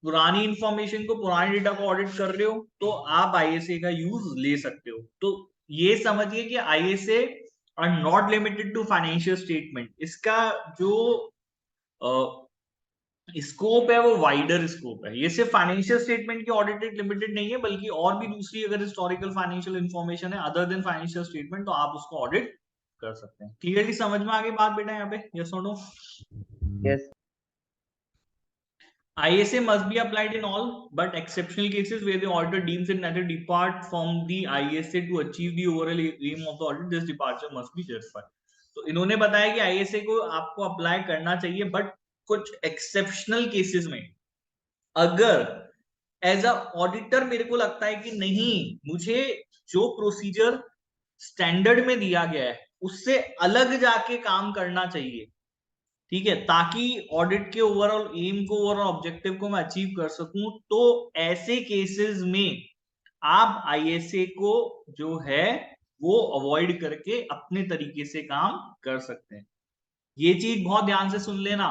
पुरानी इंफॉर्मेशन को, पुरानी डेटा को ऑडिट कर रहे हो तो आप आईएसए का यूज ले सकते हो। तो ये समझिए कि ISA are not limited to financial statement. इसका जो स्कोप है वो वाइडर स्कोप है। ये सिर्फ फाइनेंशियल स्टेटमेंट की ऑडिटेड लिमिटेड नहीं है, बल्कि और भी दूसरी अगर हिस्टोरिकल फाइनेंशियल इंफॉर्मेशन है अदर देन फाइनेंशियल स्टेटमेंट, तो आप उसको ऑडिट कर सकते हैं। क्लियरली समझ में आ गई बात बेटा यहाँ पे? यस और no? Yes. ISA must be applied in all but exceptional cases where the auditor deems it necessary to depart from the ISA to achieve the overall aim of the audit. This departure must be justified. तो इन्होंने बताया कि ISA को आपको apply करना चाहिए, but कुछ exceptional cases में अगर एज अ ऑडिटर मेरे को लगता है कि नहीं, मुझे जो प्रोसीजर स्टैंडर्ड में दिया गया है उससे अलग जाके काम करना चाहिए, ठीक है, ताकि ऑडिट के ओवरऑल एम को, ओवरऑल ऑब्जेक्टिव को मैं अचीव कर सकूं, तो ऐसे केसेस में आप आईएसए को जो है वो अवॉइड करके अपने तरीके से काम कर सकते हैं। ये चीज बहुत ध्यान से सुन लेना।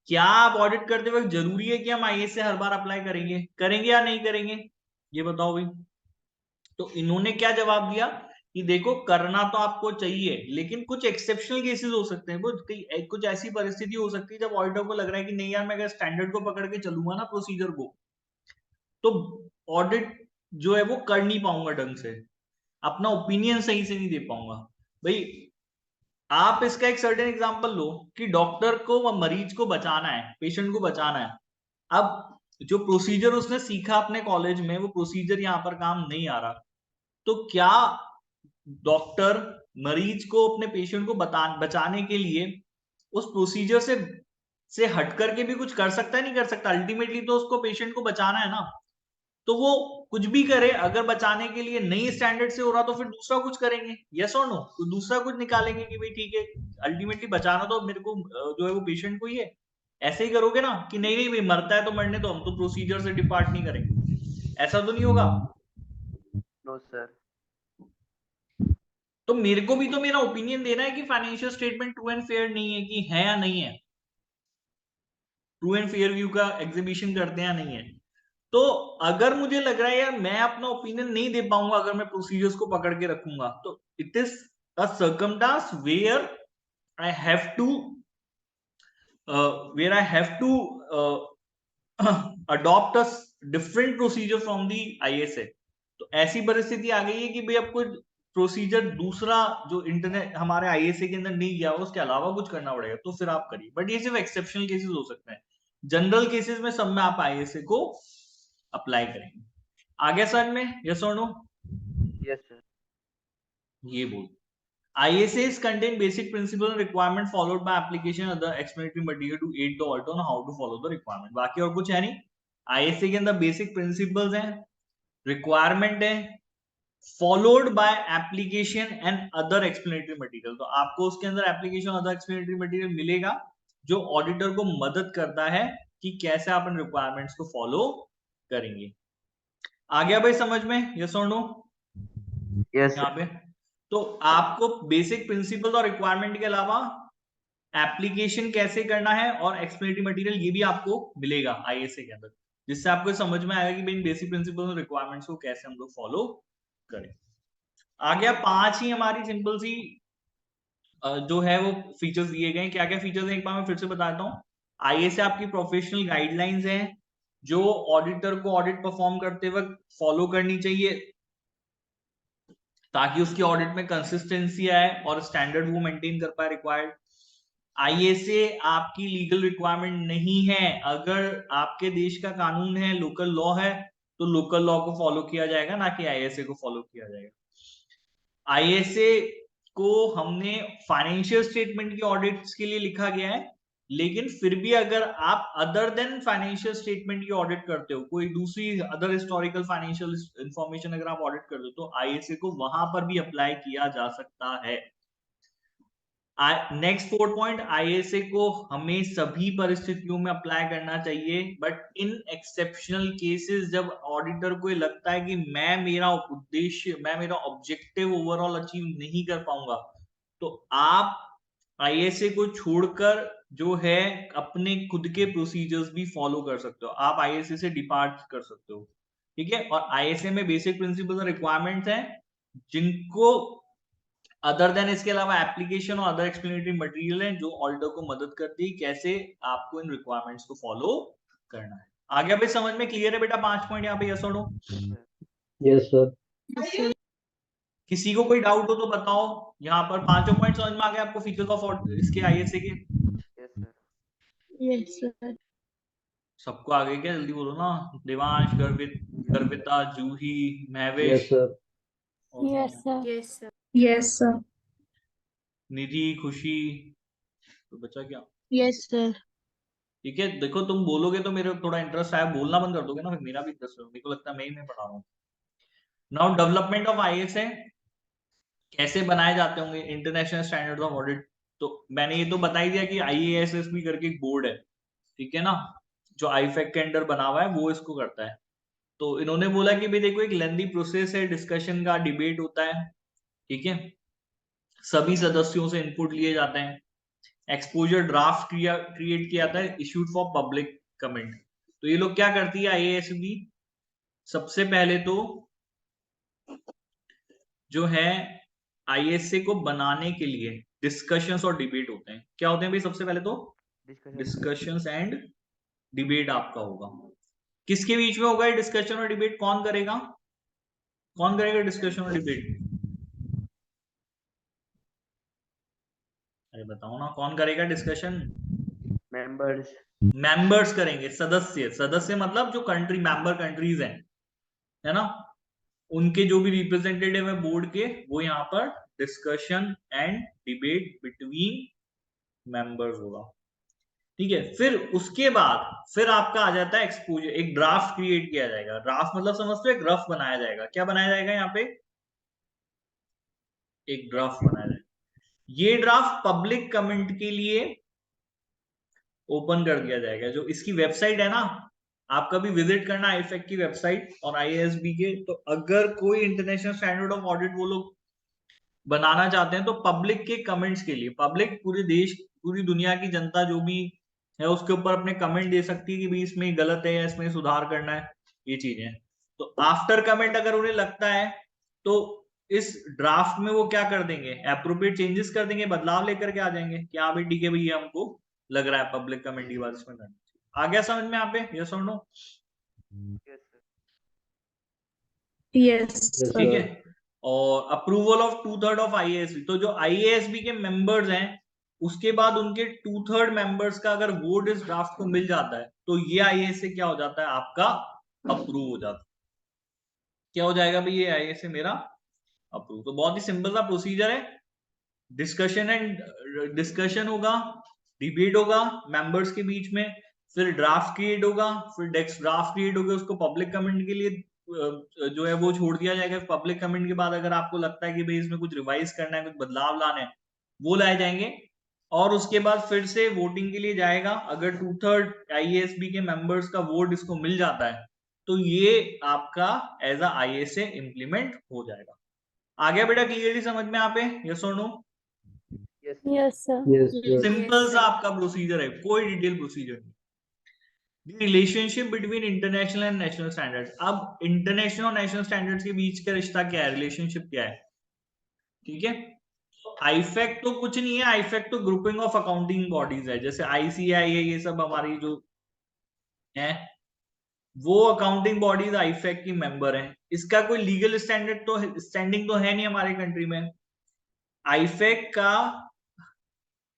क्या आप ऑडिट करते वक्त जरूरी है कि हम आईएसए हर बार अप्लाई करेंगे या नहीं करेंगे, ये बताओ भाई। तो इन्होंने क्या जवाब दिया कि देखो, करना तो आपको चाहिए, लेकिन कुछ एक्सेप्शनल केसेस हो सकते हैं, कुछ ऐसी परिस्थिति हो सकती है जब ऑडिटर को लग रहा है कि नहीं यार, मैं अगर स्टैंडर्ड को पकड़ के चलूंगा ना, प्रोसीजर को, तो ऑडिट जो है वो कर नहीं पाऊंगा ढंग से, अपना ओपिनियन सही से नहीं दे पाऊंगा। भाई आप इसका एक सर्टेन एग्जांपल लो कि डॉक्टर को मरीज को बचाना है, पेशेंट को बचाना है। अब जो प्रोसीजर उसने सीखा अपने कॉलेज में, वो प्रोसीजर यहाँ पर काम नहीं आ रहा, तो क्या डॉक्टर मरीज को, अपने पेशेंट को बचाने के लिए उस प्रोसीजर से हट करके भी कुछ कर सकता है? नहीं कर सकता। अल्टीमेटली तो उसको, पेशेंट को बचाना है ना। तो वो कुछ भी करे, अगर बचाने के लिए नई स्टैंडर्ड से हो रहा तो फिर दूसरा कुछ करेंगे, यस और नो, तो दूसरा कुछ निकालेंगे कि भाई ठीक है, अल्टीमेटली बचाना तो मेरे को जो है वो पेशेंट को ही है। ऐसे ही करोगे ना कि नहीं नहीं भाई, मरता है तो मरने दो, हम तो प्रोसीजर से डिपार्ट नहीं करेंगे, ऐसा तो नहीं होगा। No sir. तो मेरे को भी तो मेरा ओपिनियन देना है कि financial statement true and fair नहीं है, कि है या नहीं है, ट्रू एंड फेयर व्यू का एग्जीबिशन करते हैं या नहीं है। तो अगर मुझे लग रहा है यार मैं अपना ओपिनियन नहीं दे पाऊंगा अगर मैं प्रोसीजर्स को पकड़ के रखूंगा, तो it is a circumstance where I have to adopt a different procedure from the ISA. तो ऐसी परिस्थिति आ गई है कि भाई आपको प्रोसीजर दूसरा जो इंटरनेट हमारे आईएसए के अंदर नहीं गया, उसके अलावा कुछ करना पड़ेगा, तो फिर आप करिए। बट ये सिर्फ एक्सेप्शनल केसेस हो सकते हैं, जनरल केसेस में सब में आप आईएसए को अप्लाई करेंगे। आगे सर में यस और नो? Yes sir. ये बोल, ISAs contain basic principles and requirement followed by application of the explanatory material to aid the auditor on how to follow the requirement। बाकी और कुछ है नहीं। ISA के अंदर बेसिक प्रिंसिपल्स हैं, रिक्वायरमेंट है, followed by application and other explanatory material. तो आपको उसके अंदर एप्लीकेशन, अदर एक्सप्लेनेटरी मटेरियल मिलेगा जो ऑडिटर को मदद करता है कि कैसे आप इन रिक्वायरमेंट्स को फॉलो करेंगे। आ गया भाई समझ में, यस और नो? यस यहाँ पे तो आपको बेसिक प्रिंसिपल और रिक्वायरमेंट के अलावा एप्लीकेशन कैसे करना है और एक्सप्लेनेटरी मटेरियल ये भी आपको मिलेगा आईएसए के अंदर, जिससे आपको समझ में आएगा कि भाई बेसिक प्रिंसिपल और रिक्वायरमेंट्स को कैसे हम लोग फॉलो करें। आ गया 5 ही हमारी सिंपल सी जो है वो फीचर्स दिए गए हैं। क्या क्या फीचर्स हैं एक बार मैं फिर से बताता हूँ। आईएसए आपकी प्रोफेशनल गाइडलाइंस हैं जो ऑडिटर को ऑडिट परफॉर्म करते वक्त फॉलो करनी चाहिए, ताकि उसकी ऑडिट में कंसिस्टेंसी आए और स्टैंडर्ड वो मेंटेन कर पाए रिक्वायर्ड। आईएसए आपकी लीगल रिक्वायरमेंट नहीं है। अगर आपके देश का कानून है, लोकल लॉ है, तो लोकल लॉ को फॉलो किया जाएगा, ना कि आईएसए को फॉलो किया जाएगा। आईएसए को हमने फाइनेंशियल स्टेटमेंट की ऑडिट्स के लिए लिखा गया है, लेकिन फिर भी अगर आप अदर देन फाइनेंशियल स्टेटमेंट की ऑडिट करते हो, कोई दूसरी अदर हिस्टोरिकल फाइनेंशियल इंफॉर्मेशन अगर आप ऑडिट करते हो, तो आईएसए को वहां पर भी अप्लाई किया जा सकता है। नेक्स्ट 4 पॉइंट, आईएसए को हमें सभी परिस्थितियों में अप्लाई करना चाहिए, बट इन एक्सेप्शनल केसेस जब ऑडिटर को लगता है कि मेरा ऑब्जेक्टिव ओवरऑल अचीव नहीं कर पाऊंगा, तो आप आईएसए को छोड़कर जो है अपने खुद के प्रोसीजर्स भी फॉलो कर सकते हो, आप आईएसए से डिपार्ट कर सकते हो, ठीक है। और आईएसए में बेसिक प्रिंसिपल्स और रिक्वायरमेंट्स हैं जिनको अदर देन इसके अलावा एप्लीकेशन और अदर एक्सप्लेनेटरी मटेरियल है जो ऑडिटर को मदद करती है कैसे आपको इन रिक्वायरमेंट्स को फॉलो करना है। आगे भाई समझ में क्लियर है बेटा? 5 पॉइंट यहाँ पे यस और नो? Yes sir. किसी को कोई डाउट हो तो बताओ। यहाँ पर 5 पॉइंट समझ में आ गए आपको फीचर्स ऑफ इसके आईएसए के? Yes sir. Yes, sir. सबको आगे क्या, जल्दी बोलो ना। Devansh, Garvita, Juhi, Mahvesh. Yes sir. Yes, sir. Yes, sir. Yes, sir. Nidhi, Khushi, तो बचा क्या? Yes, sir. ठीक है, देखो तुम बोलोगे तो मेरे थोड़ा इंटरेस्ट आया, बोलना बंद कर दोगे ना, फिर मेरा भी इंटरेस्ट है, मेरे को लगता है मैं ही नहीं पढ़ा रहा हूँ। नाउ डेवलपमेंट ऑफ आईएएस है, कैसे बनाए जाते होंगे इंटरनेशनल स्टैंडर्ड्स ऑफ ऑडिट। तो मैंने ये तो बता ही दिया कि आईएएसएसबी करके एक बोर्ड है, ठीक है ना, जो आईफैक के अंडर बना हुआ है, वो इसको करता है। तो इन्होंने बोला कि भाई देखो एक लेंथी प्रोसेस है, डिस्कशन का, डिबेट होता है, ठीक है, सभी सदस्यों से इनपुट लिए जाते हैं, एक्सपोजर ड्राफ्ट क्रिएट किया जाता है, इश्यूड फॉर पब्लिक कमेंट। तो ये लोग क्या करती है आईएएसबी, सबसे पहले तो जो है आईएसए को बनाने के लिए डिस्कशंस और डिबेट होते हैं। क्या होते हैं भाई? सबसे पहले तो डिस्कशंस एंड डिबेट आपका होगा। किसके बीच में होगा ये डिस्कशन और डिबेट? कौन करेगा? कौन करेगा डिस्कशन और डिबेट? अरे बताओ ना, कौन करेगा डिस्कशन? मेंबर्स। मेंबर्स करेंगे, सदस्य। सदस्य मतलब जो कंट्री मेंबर कंट्रीज हैं, है ना, उनके जो भी रिप्रेजेंटेटिव है बोर्ड के, वो यहाँ पर discussion and debate between members होगा, ठीक है। फिर उसके बाद फिर आपका आ जाता है एक्सपोजर, एक ड्राफ्ट क्रिएट किया जाएगा। ड्राफ्ट मतलब समझते हो, एक रफ बनाया जाएगा। क्या बनाया जाएगा यहाँ पे? एक ड्राफ्ट बनाया जाएगा। ये ड्राफ्ट पब्लिक कमेंट के लिए ओपन कर दिया जाएगा। जो इसकी वेबसाइट है ना, आप कभी विजिट करना आईफैक की वेबसाइट और आईएएसबी के, तो अगर कोई इंटरनेशनल स्टैंडर्ड ऑफ ऑडिट वो लोग बनाना चाहते हैं तो पब्लिक के कमेंट्स के लिए, पब्लिक पूरे देश, पूरी दुनिया की जनता जो भी है उसके ऊपर अपने कमेंट दे सकती है कि भाई इसमें गलत है या इसमें सुधार करना है, ये चीजें। तो आफ्टर कमेंट अगर उन्हें लगता है तो इस ड्राफ्ट में वो क्या कर देंगे, एप्रोप्रिएट चेंजेस कर देंगे, बदलाव लेकर के आ जाएंगे कि हाँ भाई ठीक है भैया, हमको लग रहा है पब्लिक कमेंट की बात इसमें करनी चाहिए। आ गया समझ में यहाँ पे? यस और नो? Yes, Yes, sir. ठीक है। sir. और अप्रूवल ऑफ 2/3 ऑफ आईएएसबी, तो जो आईएएसबी के मेंबर्स हैं उसके बाद उनके 2/3 मेंबर्स का अगर वोट इस ड्राफ्ट को मिल जाता है तो ये आईएएस क्या हो जाता है? आपका अप्रूव हो जाता है। क्या हो जाएगा भाई? ये आईएएस मेरा अप्रूव। तो बहुत ही सिंपल सा प्रोसीजर है। डिस्कशन होगा, डिबेट होगा मेंबर्स के बीच में, फिर ड्राफ्ट क्रिएट होगा, फिर ड्राफ्ट क्रिएट होगा, उसको पब्लिक कमेंट के लिए जो है वो छोड़ दिया जाएगा। पब्लिक कमेंट के बाद अगर आपको लगता है कि भाई इसमें कुछ रिवाइज करना है, कुछ बदलाव लाने हैं, वो लाए जाएंगे और उसके बाद फिर से वोटिंग के लिए जाएगा। अगर 2/3 आईएएसबी के मेंबर्स का वोट इसको मिल जाता है तो ये आपका एज अ आईएएसए इंप्लीमेंट हो जाएगा। आ गया बेटा क्लियरली समझ में यहाँ पे? यस और no? Yes, sir. Yes, sir. Simple सा आपका प्रोसीजर है, कोई डिटेल प्रोसीजर नहीं। Relationship between international and national standards. अब इंटरनेशनल और नेशनल स्टैंडर्ड्स के बीच का रिश्ता क्या है, रिलेशनशिप क्या है? ठीक है, आईफैक तो कुछ नहीं है, आईफैक तो ग्रुपिंग ऑफ अकाउंटिंग बॉडीज है, जैसे आईसीआई है, ये सब हमारी जो है वो अकाउंटिंग बॉडीज आईफैक की मेंबर हैं। इसका कोई लीगल स्टैंडिंग तो है नहीं हमारे कंट्री में। आईफैक का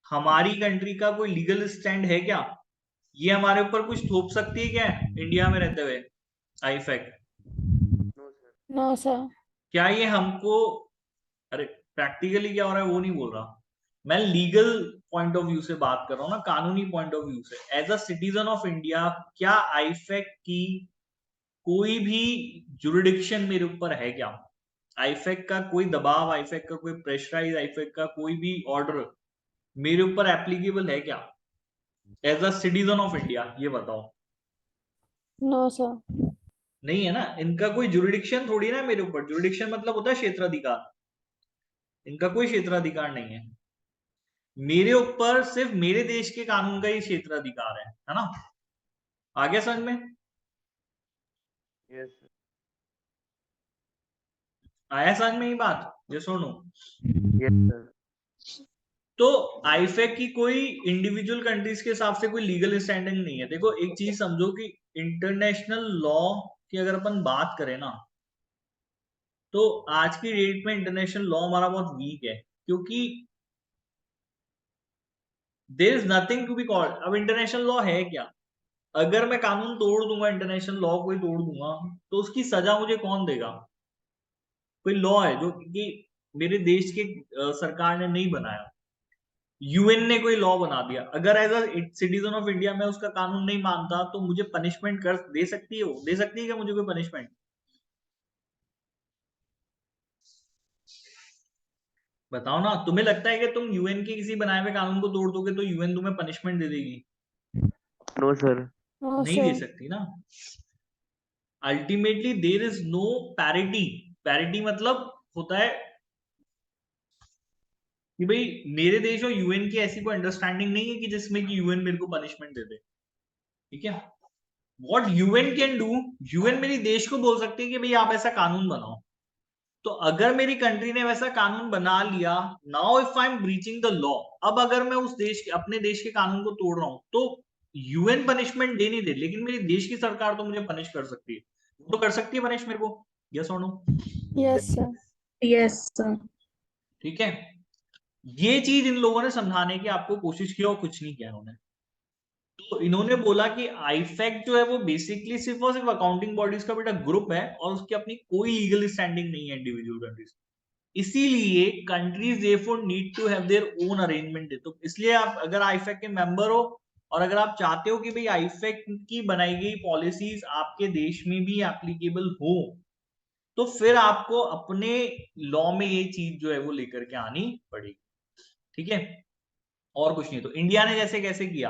हमारी कंट्री का कोई लीगल स्टैंड है क्या? ये हमारे ऊपर कुछ थोप सकती है क्या इंडिया में रहते हुए आईफैक? No, sir. क्या ये हमको, अरे प्रैक्टिकली क्या हो रहा है वो नहीं बोल रहा मैं, लीगल पॉइंट ऑफ व्यू से बात कर रहा हूँ ना, कानूनी पॉइंट ऑफ व्यू से। As a citizen of India क्या आईफैक की कोई भी जुरिडिक्शन मेरे ऊपर है क्या? आईफैक का कोई दबाव, आईफैक का कोई प्रेशराइज, आईफैक का कोई भी ऑर्डर मेरे ऊपर एप्लीकेबल है क्या as a citizen of India? ये बताओ। No, sir. नहीं है ना, इनका कोई जुरिडिक्शन थोड़ी ना मेरे ऊपर। जुरिडिक्शन मतलब होता है क्षेत्राधिकार, इनका कोई क्षेत्राधिकार नहीं है मेरे ऊपर, सिर्फ मेरे देश के कानून का ही क्षेत्राधिकार है ना? आ गया समझ में? यस आया समझ में ये बात? ये सुनो, यस सर। तो आईफैक की कोई इंडिविजुअल कंट्रीज के हिसाब से कोई लीगल स्टैंडिंग नहीं है। देखो एक चीज समझो कि इंटरनेशनल लॉ की अगर अपन बात करें ना, तो आज की डेट में इंटरनेशनल लॉ हमारा बहुत वीक है, क्योंकि there is nothing to be called. अब इंटरनेशनल लॉ है क्या? अगर मैं कानून तोड़ दूंगा, इंटरनेशनल लॉ कोई तोड़ दूंगा, तो उसकी सजा मुझे कौन देगा? कोई लॉ है जो कि मेरे देश के सरकार ने नहीं बनाया, यूएन ने कोई लॉ बना दिया, अगर as a citizen of India मैं उसका कानून नहीं मानता तो मुझे पनिशमेंट कर दे सकती है, वो दे सकती है क्या मुझे कोई पनिशमेंट? बताओ ना, तुम्हें लगता है कि तुम यूएन के किसी बनाए हुए कानून को तोड़ दोगे तो यूएन तुम्हें पनिशमेंट दे देगी? No sir. No, नहीं दे sir. सकती ना। Ultimately there is no parity. Parity मतलब होता है कि भाई मेरे देश और यूएन की ऐसी कोई अंडरस्टैंडिंग नहीं है कि जिसमें कि यूएन मेरे को पनिशमेंट दे दे, ठीक है। What UN can do, UN मेरी देश को बोल सकती है कि भाई आप ऐसा कानून बनाओ। तो अगर मेरी कंट्री ने वैसा कानून बना लिया, now if I am breaching the law, अब अगर मैं उस देश के अपने देश के कानून को तोड़ रहा हूं तो यूएन पनिशमेंट दे नहीं दे, लेकिन मेरी देश की सरकार तो मुझे पनिश कर सकती है। तो कर सकती है पनिश मेरे को, यस और no? Yes, sir. Yes, sir. ठीक है। ये चीज इन लोगों ने समझाने की आपको कोशिश की और कुछ नहीं किया इन्होंने। तो इन्होंने बोला कि आईफैक्ट जो है वो बेसिकली सिर्फ और सिर्फ अकाउंटिंग बॉडीज का बेटा ग्रुप है और उसकी अपनी कोई लीगल स्टैंडिंग नहीं है इंडिविजुअल कंट्रीज। इसीलिए countries therefore need to have their own arrangement. तो इसलिए आप अगर आईफैक्ट के मेंबर हो और अगर आप चाहते हो कि भाई आईफैक्ट की बनाई गई पॉलिसीज आपके देश में भी एप्लीकेबल हो, तो फिर आपको अपने लॉ में ये चीज जो है वो लेकर के आनी पड़ेगी, ठीक है। और कुछ नहीं। तो इंडिया ने जैसे कैसे किया,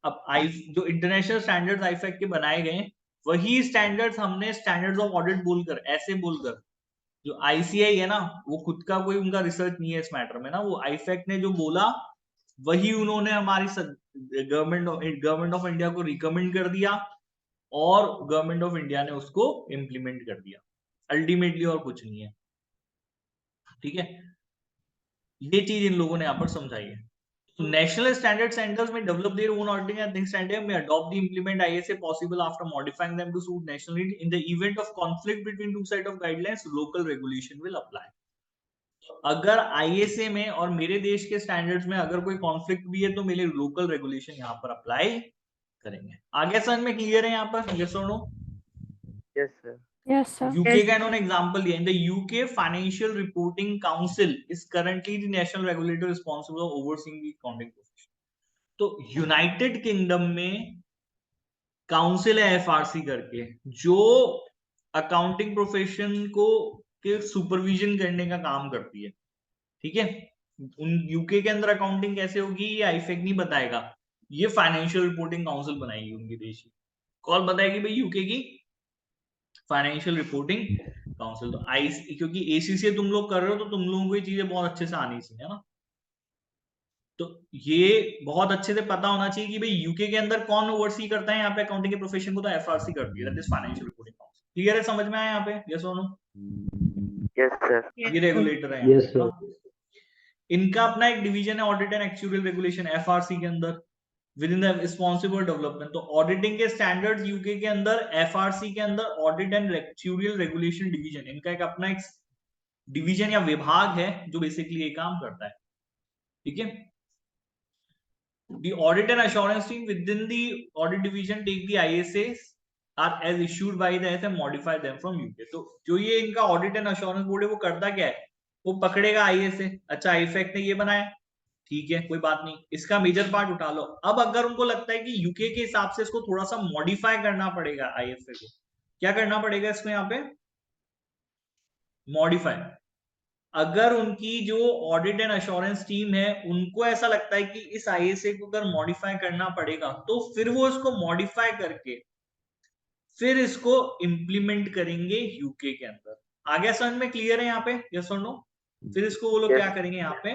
अब जो इंटरनेशनल स्टैंडर्ड्स आईफैक्ट के बनाए गए वही स्टैंडर्ड्स हमने स्टैंडर्ड्स ऑफ ऑडिट बोलकर, ऐसे बोलकर, जो आईसीआई है ना वो खुद का कोई उनका रिसर्च नहीं है इस मैटर में ना, वो आईफैक्ट ने जो बोला वही उन्होंने हमारी गवर्नमेंट ऑफ इंडिया को रिकमेंड कर दिया और गवर्नमेंट ऑफ इंडिया ने उसको इंप्लीमेंट कर दिया अल्टीमेटली, और कुछ नहीं है, ठीक है। ये चीज इन लोगों ने यहाँ पर समझाई है। So national standard centers may develop their own auditing and think standard may adopt the implement ISA possible after modifying them to suit national need. In the event of conflict between two set of guidelines, local regulation will apply. अगर ISA में और मेरे देश के standards में अगर कोई conflict भी है तो मेरे लोकल रेगुलेशन यहाँ पर अप्लाई करेंगे। आगे समझ में क्लियर है यहाँ पर, यस और no? Yes sir. Yes, sir. UK का इन्होंने एग्जांपल दिया। In the UK financial reporting council is currently the national regulator responsible for overseeing the accounting profession. तो यूनाइटेड किंगडम में काउंसिल है एफआरसी करके, जो अकाउंटिंग प्रोफेशन को के सुपरविजन करने का काम करती है, ठीक है। उन यूके के अंदर अकाउंटिंग कैसे होगी ये आईफैक्ट नहीं बताएगा, ये फाइनेंशियल रिपोर्टिंग काउंसिल बनाएगी उनकी देश की। कौन बताएगी भाई? यूके की फाइनेंशियल रिपोर्टिंग काउंसिल। तो आई क्योंकि एसीसी तुम लोग कर रहे हो तो तुम लोगों को ये चीजें बहुत अच्छे से आनी चाहिए ना, तो ये बहुत अच्छे से पता होना चाहिए कि भाई यूके के अंदर कौन ओवरसी करता है यहाँ पे अकाउंटिंग के प्रोफेशन को, तो एफआरसी करती है, that is financial reporting council. Clear है, समझ में आया यहाँ पे, यस और नो? Yes sir. ये रेगुलेटर है Yes, sir. इनका अपना एक डिवीजन है audit and actuarial regulation FRC के अंदर with in the responsible development. तो ऑडिटिंग के स्टैंडर्ड्स यूके के अंदर, एफआरसी के अंदर audit and actuarial regulation division, इनका एक अपना एक डिवीजन या विभाग है जो बेसिकली ये काम करता है, ठीक है। The audit and assurance team within the audit division take the ISAs are as issued by the ISA and modify them from UK। तो जो ये इनका ऑडिट एंड अश्योरेंस बोर्ड है वो करता क्या है, वो पकड़ेगा आईएसए, अच्छा आईफैक्ट ने ये बनाया, ठीक है कोई बात नहीं, इसका मेजर पार्ट उठा लो। अब अगर उनको लगता है कि यूके के हिसाब से इसको थोड़ा सा मॉडिफाई करना पड़ेगा आईएसए को, क्या करना पड़ेगा इसको यहाँ पे? मॉडिफाई। अगर उनकी जो ऑडिट एंड अश्योरेंस टीम है उनको ऐसा लगता है कि इस आईएसए को अगर मॉडिफाई करना पड़ेगा तो फिर वो इसको मॉडिफाई करके फिर इसको इंप्लीमेंट करेंगे यूके के अंदर। आगे समझ में क्लियर है यहाँ पे, यस और नो? फिर इसको वो लोग Yes. क्या करेंगे यहाँ पे?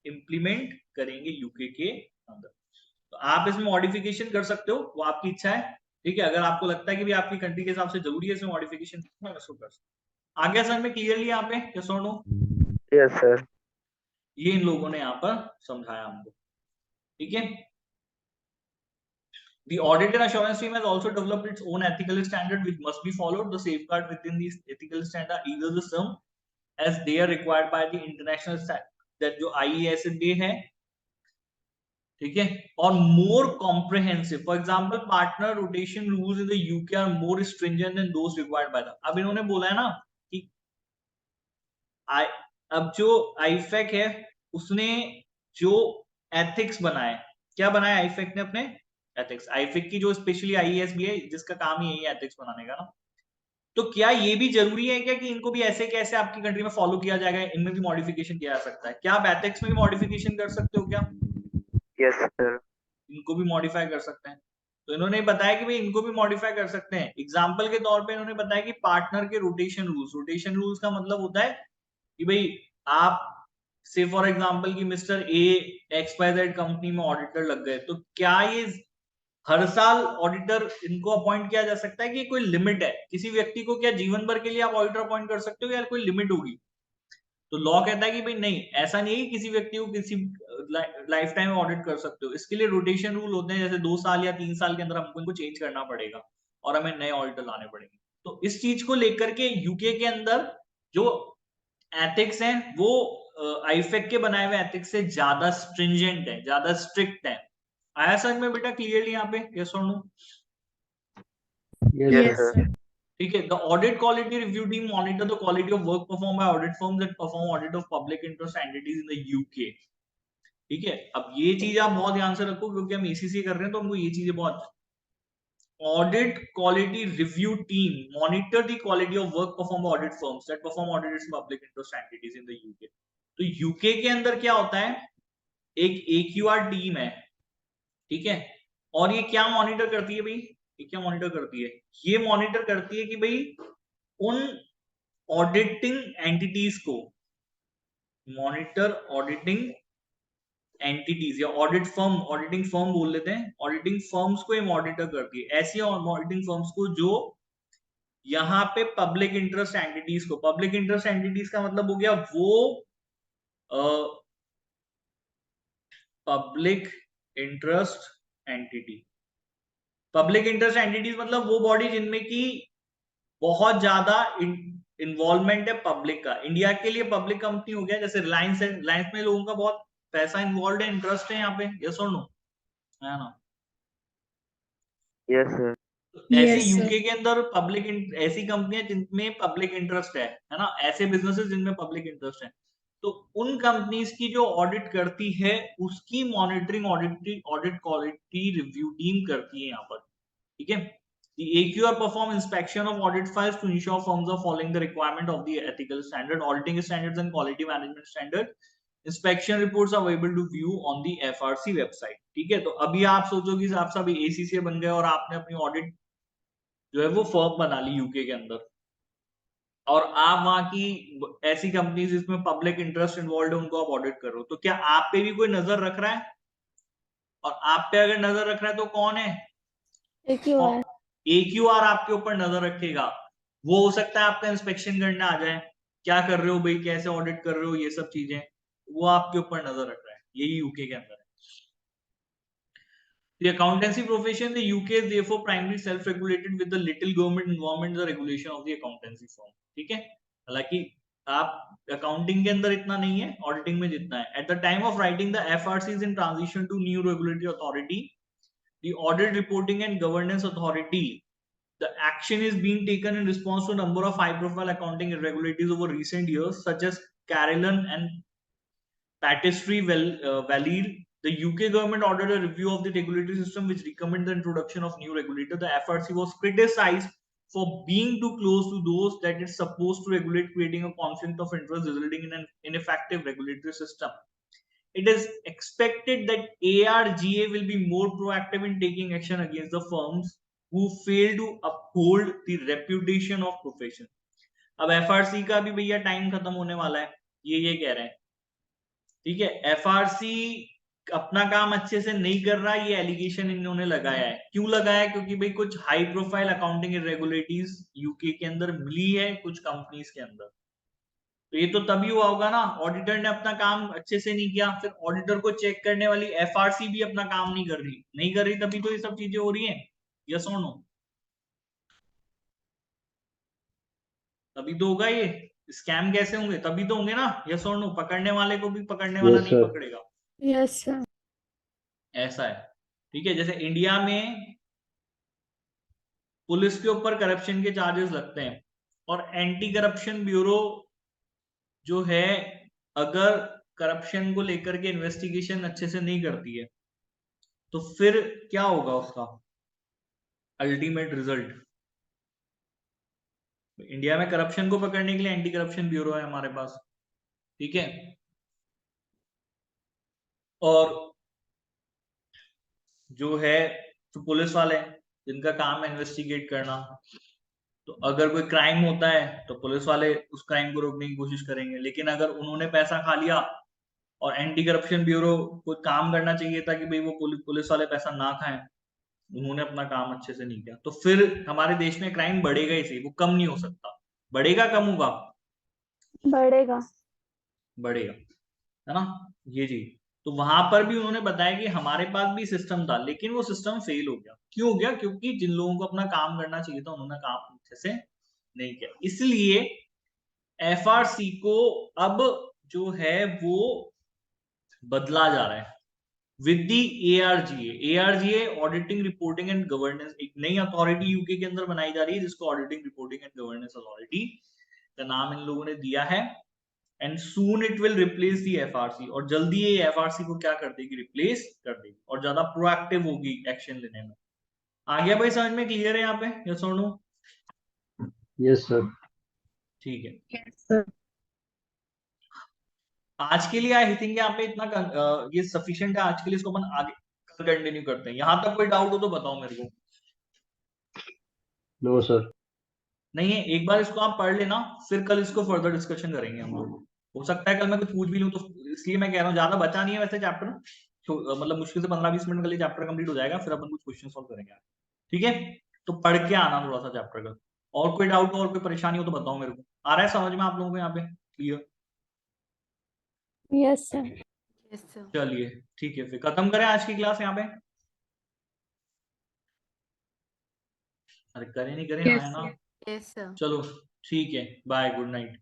इंप्लीमेंट करेंगे यूके के अंदर। तो आप इसमें मॉडिफिकेशन कर सकते हो, वो आपकी इच्छा है, ठीक है। अगर आपको लगता है कि भी आपकी कंट्री के हिसाब से जरूरी है इसमें मॉडिफिकेशन, उसको कर सकते। आगे समझ में क्लियरली यहाँ पे, यस और नो? Yes sir. ये इन लोगों ने यहाँ पर समझाया हमको, ठीक है। The audit and assurance team has also developed its own ethical standard which must be followed. The safeguard within these ethical standard are either the same as they are required by the international that जो IESA है, ठीक है, और more comprehensive. For example, partner rotation rules in the UK are more stringent than those required by the। अब इन्होंने बोला है ना कि अब जो आईफैक है उसने जो एथिक्स बनाए। क्या बनाया आईफेक ने अपने? एथिक्स। आईफेक की जो स्पेशली आईएएसबी है जिसका काम ही यही है एथिक्स बनाने का ना, तो क्या ये भी जरूरी है क्या कि इनको भी ऐसे कैसे आपकी कंट्री में फॉलो किया जाएगा, इनमें भी मॉडिफिकेशन किया जा सकता है? क्या आप एथिक्स में भी मॉडिफिकेशन कर सकते हो क्या? Yes sir. इनको भी मॉडिफाई कर सकते हैं। तो इन्होंने बताया कि भाई इनको भी मॉडिफाई कर सकते हैं। एग्जाम्पल के तौर पे इन्होंने बताया कि पार्टनर के रोटेशन रूल्स। रोटेशन रूल्स का मतलब होता है कि भाई आप से फॉर एग्जाम्पल कि मिस्टर ए XYZ कंपनी में ऑडिटर लग गए, तो क्या ये हर साल ऑडिटर इनको अपॉइंट किया जा सकता है कि कोई लिमिट है? किसी व्यक्ति को क्या जीवन भर के लिए आप ऑडिटर अपॉइंट कर सकते हो या कोई लिमिट होगी? तो लॉ कहता है कि भाई नहीं, ऐसा नहीं है कि किसी व्यक्ति को किसी लाइफ टाइम ऑडिट कर सकते हो। इसके लिए रोटेशन रूल होते हैं, जैसे 2 साल या 3 साल के अंदर हमको इनको चेंज करना पड़ेगा और हमें नए ऑडिटर लाने पड़ेंगे। तो इस चीज को लेकर के यूके के अंदर जो एथिक्स हैं वो आईफेक के बनाए हुए एथिक्स से ज्यादा स्ट्रिंजेंट है, ज्यादा स्ट्रिक्ट है। आया समझ में बेटा क्लियरली यहाँ पे? यस और no? Yes, yes sir. Sir. ठीक है। The audit quality review team monitor the quality of work perform by audit firms that perform audit of public interest entities in the UK. ठीक है, अब ये चीज आप बहुत ध्यान से रखो क्योंकि हम एसीसी कर रहे हैं तो हमको ये चीजें बहुत। Audit quality review team monitor the quality of work perform by audit firms that perform audit in public interest entities in the UK. तो यूके के अंदर क्या होता है, एक AQR टीम है, ठीक है, और ये क्या मॉनिटर करती है भाई? ये क्या मॉनिटर करती है? ये मॉनिटर करती है कि भाई उन ऑडिटिंग एंटिटीज को, मॉनिटर ऑडिटिंग एंटिटीज या ऑडिट फर्म, ऑडिटिंग फर्म बोल लेते हैं, ऑडिटिंग फर्म्स को ये मॉनिटर करती है। ऐसी ऑडिटिंग फर्म्स को जो यहाँ पे पब्लिक इंटरेस्ट एंटिटीज को, पब्लिक इंटरेस्ट एंटिटीज का मतलब हो गया वो public interest entity. Public interest entities मतलब वो बॉडी जिनमें की बहुत ज्यादा इन्वॉल्वमेंट है पब्लिक का। इंडिया के लिए पब्लिक कंपनी हो गया जैसे रिलायंस है, रिलायंस में लोगों का बहुत पैसा इन्वॉल्व है, इंटरेस्ट है यहाँ पे। यस और नो? है ना? Yes sir. ऐसे Yes, sir. यूके के अंदर पब्लिक, ऐसी कंपनियां जिनमें पब्लिक इंटरेस्ट है ना, ऐसे बिजनेसेस जिनमें पब्लिक इंटरेस्ट है, तो उन कंपनीज की जो ऑडिट करती है उसकी monitoring audit quality review team करती है यहाँ पर। ठीक है। The AQR perform inspection of audit files to ensure firms are following the requirement of the ethical standard, auditing standards and quality management standard. Inspection reports are available to view on the FRC website. ठीक है, तो अभी आप सोचोगे आप सब ACCA बन गए और आपने अपनी ऑडिट जो है वो फर्म बना ली यूके के अंदर, और आप वहां की ऐसी कंपनी जिसमें पब्लिक इंटरेस्ट इन्वॉल्व है उनको आप ऑडिट कर रहे हो, तो क्या आप पे भी कोई नजर रख रहा है? और आप पे अगर नजर रख रहा है तो कौन है? AQR. AQR आपके ऊपर नजर रखेगा। वो हो सकता है आपका इंस्पेक्शन करने आ जाए, क्या कर रहे हो भाई, कैसे ऑडिट कर रहे हो, ये सब चीजें वो आपके ऊपर नजर रख रहा है। यही यूके के अंदर है। The accountancy profession in the UK is therefore primarily self-regulated with the little government involvement in the regulation of the accountancy firm. ठीक है, हालांकि आप अकाउंटिंग के अंदर इतना नहीं है, ऑडिटिंग में जितना है। At the time of writing, the FRC is in transition to new regulatory authority, the Audit Reporting and Governance Authority. The action is being taken in response to a number of high-profile accounting irregularities over recent years, such as Carillon and Patisserie Valire. The UK government ordered a review of the regulatory system, which recommended the introduction of new regulator. The FRC was criticized for being too close to those that it's supposed to regulate, creating a conflict of interest, resulting in an ineffective regulatory system. It is expected that ARGA will be more proactive in taking action against the firms who fail to uphold the reputation of profession. अब FRC का भी भैया time खत्म होने वाला है, ये कह रहे हैं। ठीक है, FRC अपना काम अच्छे से नहीं कर रहा, ये एलिगेशन इन्होंने लगाया है। क्यों लगाया? क्योंकि भाई कुछ high profile accounting irregularities UK के अंदर मिली है कुछ कंपनीज के अंदर। तो ये तो तभी हुआ होगा ना, ऑडिटर ने अपना काम अच्छे से नहीं किया, फिर ऑडिटर को चेक करने वाली FRC भी अपना काम नहीं कर रही, तभी तो ये सब चीजें हो रही हैं। यस और नो? तभी तो होगा ये। स्कैम कैसे होंगे? तभी तो होंगे ना। यस और नो? पकड़ने वाले को भी पकड़ने वाला Yes, नहीं sir. पकड़ेगा। Yes, sir. ऐसा है। ठीक है, जैसे इंडिया में पुलिस के ऊपर करप्शन के चार्जेस लगते हैं और एंटी करप्शन ब्यूरो जो है, अगर करप्शन को लेकर के इन्वेस्टिगेशन अच्छे से नहीं करती है, तो फिर क्या होगा उसका अल्टीमेट रिजल्ट? इंडिया में करप्शन को पकड़ने के लिए एंटी करप्शन ब्यूरो है हमारे पास, ठीक है, और जो है तो पुलिस वाले जिनका काम है इन्वेस्टिगेट करना, तो अगर कोई क्राइम होता है तो पुलिस वाले उस क्राइम को रोकने की कोशिश करेंगे, लेकिन अगर उन्होंने पैसा खा लिया और एंटी करप्शन ब्यूरो को काम करना चाहिए था कि भाई वो पुलिस वाले पैसा ना खाएं, उन्होंने अपना काम अच्छे से नहीं किया, तो फिर हमारे देश में क्राइम बढ़ेगा ही सही, वो कम नहीं हो सकता। बढ़ेगा कम होगा? बढ़ेगा। बढ़ेगा, है ना, ये जी। तो वहां पर भी उन्होंने बताया कि हमारे पास भी सिस्टम था, लेकिन वो सिस्टम फेल हो गया। क्यों हो गया? क्योंकि जिन लोगों को अपना काम करना चाहिए था उन्होंने काम अच्छे से नहीं किया। इसलिए एफआरसी को अब जो है वो बदला जा रहा है with the ARGA, auditing reporting and governance. एक नई अथॉरिटी यूके के अंदर बनाई जा रही है जिसको auditing reporting and governance authority का नाम इन लोगों ने दिया है। And soon it will replace the FRC, और जल्दी ये एफआरसी को क्या कर देगी? रिप्लेस कर देगी, और ज्यादा प्रोएक्टिव होगी एक्शन लेने में। आ गया भाई समझ में? क्लियर है यहाँ पे? यस और नो? Yes sir. ठीक है, यस सर। आज के लिए आई थिंक यहाँ पे इतना ये सफिशिएंट है आज के लिए। इसको अपन आगे कल कंटिन्यू करते हैं। यहाँ तक कोई डाउट हो तो बताओ मेरे को। No sir. नहीं है, एक बार इसको आप पढ़ लेना, फिर कल इसको फर्दर डिस्कशन करेंगे हम लोग। हो सकता है कल मैं कुछ पूछ भी लूं, तो इसलिए मैं कह रहा हूँ ज्यादा बचा नहीं है वैसे चैप्टर, तो मतलब मुश्किल से 15-20 मिनट के लिए चैप्टर कंप्लीट हो जाएगा, फिर अपन कुछ क्वेश्चन सॉल्व करेंगे, ठीक है? तो पढ़ के आना थोड़ा सा चैप्टर का। और कोई डाउट हो और कोई परेशानी हो तो बताओ मेरे को। आ रहा है समझ में आप लोगों को यहाँ पे? Clear? Yes sir. Yes sir. चलिए ठीक है, फिर खत्म करें आज की क्लास यहाँ पे। अरे करें नहीं करें, हाँ है ना? Yes sir. चलो ठीक है, बाय, गुड नाइट।